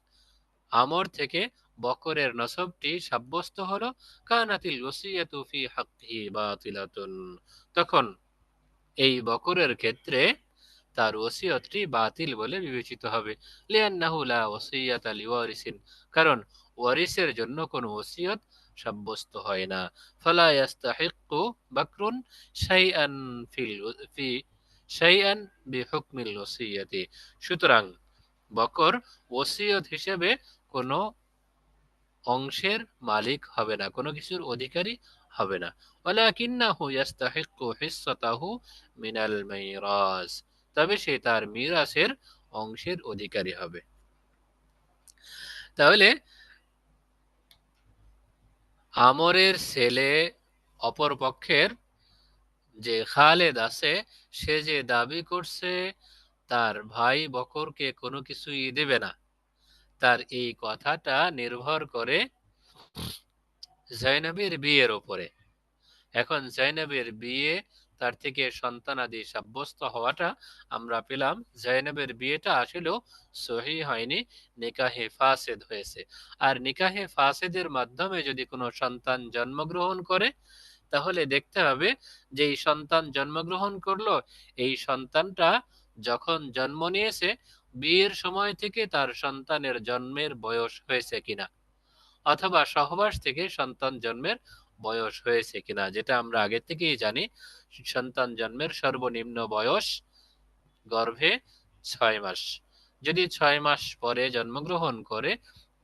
আমর থেকে বকরের নসবটি সাব্যস্ত হলো, কানাতিল ওসিয়াতু ফি হাক্কিহি বাতিলাতুন, তখন এই বকরের ক্ষেত্রে তার ওসিয়তটি বাতিল বলে বিবেচিত হবে। লিআন্নাহু লা ওসিয়াতা লিওয়ারিসিন, কারণ ওয়ারিসের জন্য কোনো ওসিয়ত সাব্যস্ত হয় না। ফালা ইয়াস্তাহিক্কু বকরুন শাইআন বিহুকমিল ওসিয়াতি, সুতরাং বকর ওসিয়ত হিসেবে কোনো অংশের মালিক হবে না, কোনো কিছুর অধিকারী হবে না। ওয়ালাকিন্নাহু ইয়াস্তাহিক্কু হিস্সাতাহু মিনাল মিরাস, তবে সে তার মিরাসের অংশের অধিকারী হবে। তাহলে আমরের ছেলে অপর পক্ষের যে খালেদ আছে, সে যে দাবি করছে তার ভাই বকরকে কোনো কিছুই দেবে না, তার এই কথাটা নির্ভর করে জাইনাবের বিয়ের উপরে। এখন জাইনাবের বিয়ে, তার থেকে সন্তানাদি সাব্যস্ত হওয়াটা আমরা পেলাম, জাইনাবের বিয়েটা আসলেও সহি হয়নি, নিকাহে ফাসেদ হয়েছে। আর নিকাহে ফাসেদের মাধ্যমে যদি কোনো সন্তান জন্মগ্রহণ করে, তাহলে দেখতে হবে যে এই সন্তান জন্মগ্রহণ করলো, এই সন্তানটা যখন জন্ম নিয়েছে বিয়ের সময় থেকে তার সন্তানের জন্মের বয়স হয়েছে কিনা, অথবা সহবাস থেকে সন্তান জন্মের বয়স হয়েছে কিনা, যেটা আমরা আগে থেকেই জানি সন্তান জন্মের সর্বনিম্ন বয়স গর্ভে 6 মাস। যদি 6 মাস পরে জন্মগ্রহণ করে,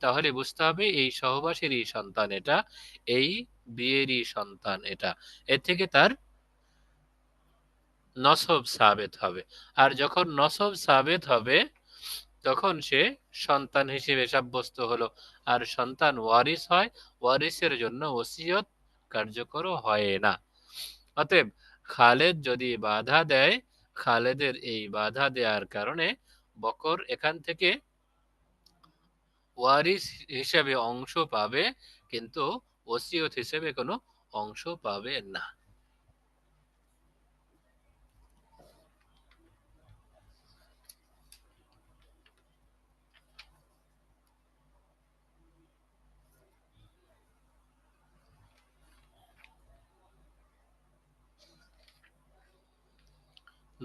তাহলে বুঝতে হবে এই সহবাসেরই সন্তান এটা, এই বিয়েরই সন্তান এটা, এর থেকে তার নসব সাবেত হবে। আর যখন নসব সাবেত হবে, তখন সে সন্তান হিসেবে সাব্যস্ত হলো। আর সন্তান ওয়ারিস হয়, ওয়ারিসের জন্য ওসিয়ত কার্যকর হয় না। অতএব খালেদ যদি বাধা দেয়, খালেদের এই বাধা দেওয়ার কারণে বকর এখান থেকে ওয়ারিস হিসেবে অংশ পাবে, কিন্তু ওসিয়ত হিসেবে কোনো অংশ পাবে না।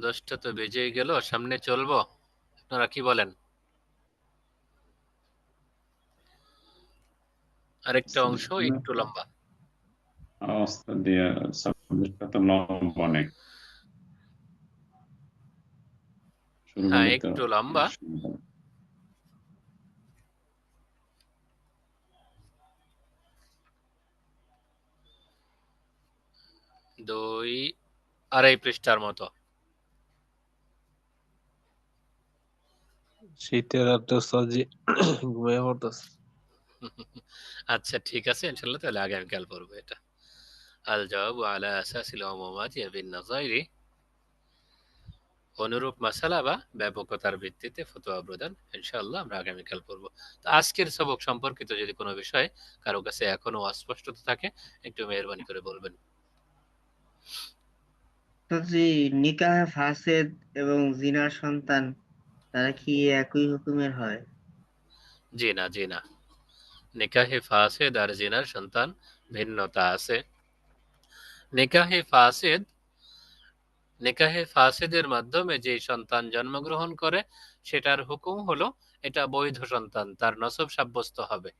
দশটা তো বেজেই গেল, সামনে চলবো, আপনারা কি বলেন? আরেকটা অংশ একটু লম্বা। অবস্থা দিয়ে সাবজেক্টটা তো লম্বা অনেক, শুরু হ্যাঁ, করলে তো একটু লম্বা। দুই আড়াই পৃষ্ঠার মতো। শীতের রাতে সাজি ঘুমিয়ে পড়তেছে। আচ্ছা ঠিক আছে, ইনশাআল্লাহ তাহলে আগামীকাল পড়বো এটা। আল জবাবু আলা আসাসিল উমুমাতি বিন নাযাইরি, অনুরূপ মাসালা বা ব্যাপকতার ভিত্তিতে ফতোয়া প্রদান, ইনশাআল্লাহ আমরা আগামীকাল পড়বো। তো আজকের সবক সম্পর্কিত যদি কোনো বিষয় কারো কাছে এখনো অস্পষ্টতা থাকে, একটু মেহেরবানি করে বলবেন। জি, নিকাহ ফাসেদ এবং জিনার সন্তান তারা কি একই হুকুমের হয়? জি না, জি না। নিকাহে ফাসেদ আর জিনার সন্তান ভিন্নতা আছে। নিকাহে ফাসেদ নিকাহে ফাসেদের মাধ্যমে যে সন্তান জন্মগ্রহণ করে সেটার হুকুম হলো এটা বৈধ সন্তান, তার নসব সাব্যস্ত হবে।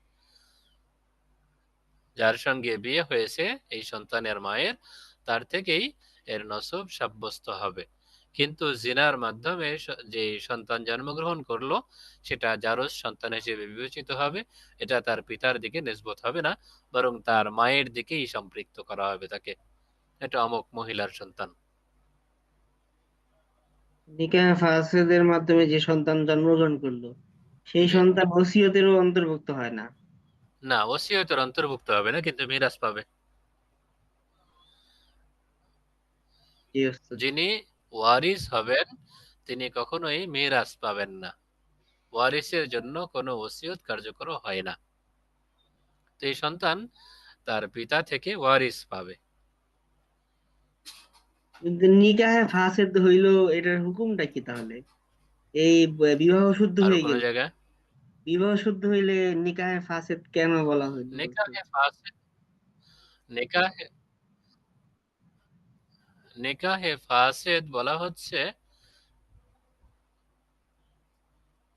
যার সঙ্গে বিয়ে হয়েছে এই সন্তানের মায়ের, তার থেকেই এর নসব সাব্যস্ত হবে। কিন্তু জিনার মাধ্যমে যে সন্তান জন্মগ্রহণ করলো সেটা জারজ সন্তান হিসেবে বিবেচিত হবে। এটা তার পিতার দিকে নিসবত হবে না, বরং তার মায়ের দিকেই সম্পৃক্ত করা হবে তাকে। এটা অমুক মহিলার সন্তান। নিকাহ ফাসেদের মাধ্যমে যে সন্তান জন্মগ্রহণ করলো সেই জি সন্তান ওসিয়তেরও অন্তর্ভুক্ত হয় না। না, ওসিয়তের অন্তর্ভুক্ত হবে না, কিন্তু মিরাজ পাবে। জি ওস্তাদ। যিনি ওয়ারিস হবেন তিনি কখনোই মিরাজ পাবেন না। ওয়ারিসের জন্য কোনো ওসিয়ত কার্যকর হয় না। তো এই সন্তান তার পিতা থেকে ওয়ারিস পাবে। কিন্তু নিকাহে ফাসেদ হইলো, এটার হুকুমটা কি তাহলে? এই বিবাহ শুদ্ধ আরো হয়ে কোনো গেল, জায়গায় বিবাহ শুদ্ধ হইলে নিকাহে ফাসেদ কেন বলা হইলো ওস্তাদ? নিকাহে ফাসেদ নিকাহে নিকাহে ফাসেদ বলা হচ্ছে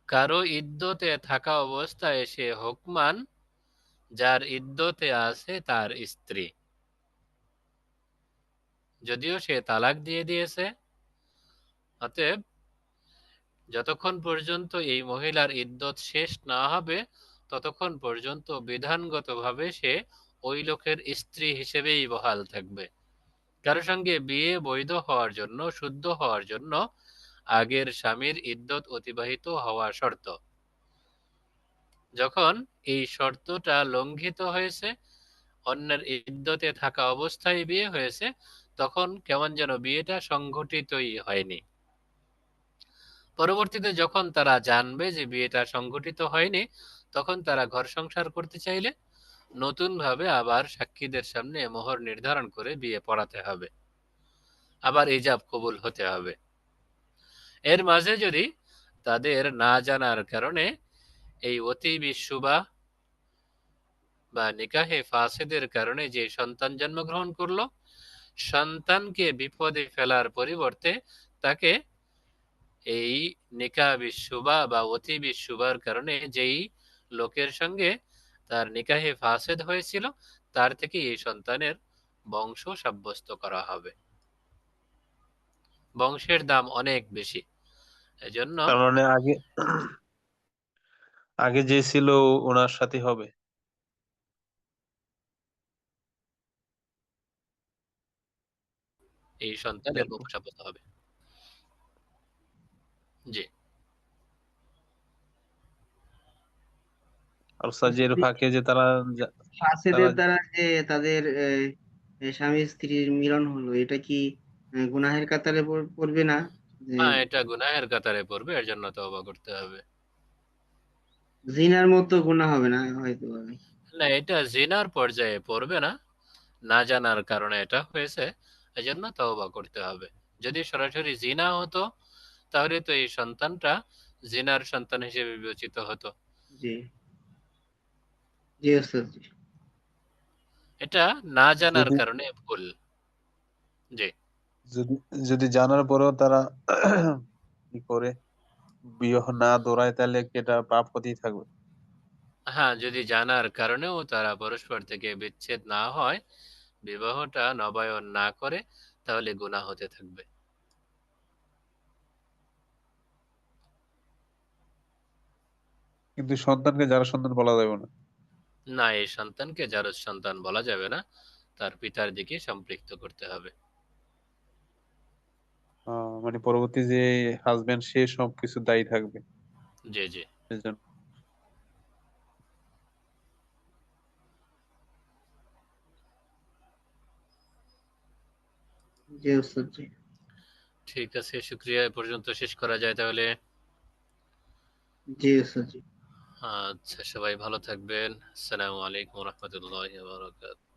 কারো ইদ্যতে থাকা অবস্থায় সে হুকমান যার ইদ্যতে আছে তার স্ত্রী, যদিও সে তালাক দিয়ে দিয়েছে। অতএব যতক্ষণ পর্যন্ত এই মহিলার ইদ্যত শেষ না হবে ততক্ষণ পর্যন্ত বিধানগতভাবে সে ওই লোকের স্ত্রী হিসেবেই বহাল থাকবে। কারো সঙ্গে বিয়ে বৈধ হওয়ার জন্য, শুদ্ধ হওয়ার জন্য আগের স্বামীর ইদ্যত অতিবাহিত হওয়া শর্ত। যখন এই শর্তটা লঙ্ঘিত হয়েছে, অন্যের ইদ্যতে থাকা অবস্থায় বিয়ে হয়েছে, তখন কেমন যেন বিয়েটা সংঘটিতই হয়নি। পরবর্তীতে যখন তারা জানবে যে বিয়েটা সংঘটিত হয়নি, তখন তারা ঘর সংসার করতে চাইলে নতুনভাবে আবার সাক্ষীদের সামনে মোহর নির্ধারণ করে বিয়ে পড়াতে হবে, আবার ইজাব কবুল হতে হবে। এর মাঝে যদি তাদের না জানার কারণে এই অতি বিশুবাহ বা নিকাহে ফাসেদের কারণে যে সন্তান জন্মগ্রহণ করলো, সন্তানকে বিপদে ফেলার পরিবর্তে তাকে এই নিকাহ বিশুবা বা অতি বিশুবার কারণে যেই লোকের সঙ্গে তার নিকাহে ফাসেদ হয়েছিল তার থেকে এই সন্তানের বংশ সাব্যস্ত করা হবে। বংশের দাম অনেক বেশি, এজন্য তার মানে আগে আগে যে ছিল ওনার সাথে হবে। এই সন্তানের বংশ সাব্যস্ত হবে। জি। আর স্যার যে এর ফাঁকে যে তারা তারা ফাসেদের দ্বারা যে তাদের স্বামী স্ত্রীর মিলন হলো, এটা কি গুনাহের কাতারে পড়বে না? যে হ্যাঁ, এটা গুনাহের কাতারে পড়বে, এর জন্য তওবা করতে হবে। জিনার মতো গুনাহ হবে না হয়তো? না, এটা জিনার পর্যায়ে পড়বে না, না জানার কারণে এটা হয়েছে, এজন্য তওবা করতে হবে। যদি সরাসরি জিনা হতো তাহলে তো এই সন্তানটা জিনার সন্তান হিসেবে বিবেচিত হতো। জি জি ওস্তাদ জি। এটা না জানার যদি কারণে ভুল। জি। যদি যদি জানার পরেও তারা কি করে বিবাহ না দৌড়ায় তাহলে কি এটা পাপ হতেই থাকবে? হ্যাঁ, যদি জানার কারণেও তারা পরস্পর থেকে বিচ্ছেদ না হয়, বিবাহটা নবায়ন না করে, তাহলে গুনাহ হতে থাকবে। কিন্তু সন্তানকে যারা সন্তান বলা যাবে না। না, এই সন্তানকে জারজ সন্তান বলা যাবে না, তার পিতার দিকে সম্পৃক্ত করতে হবে। মানে পরবর্তী যে হাজবেন্ড সে সবকিছু দায়ী থাকবে জি জি। এজন্য। জি ওস্তাদ জি। ঠিক আছে, শুক্রিয়া। এ পর্যন্ত শেষ করা যায় তাহলে। জি ওস্তাদ জি। আচ্ছা, সবাই ভালো থাকবেন। আসসালামু আলাইকুম রহমতুল্লাহ বারাকাতুহু।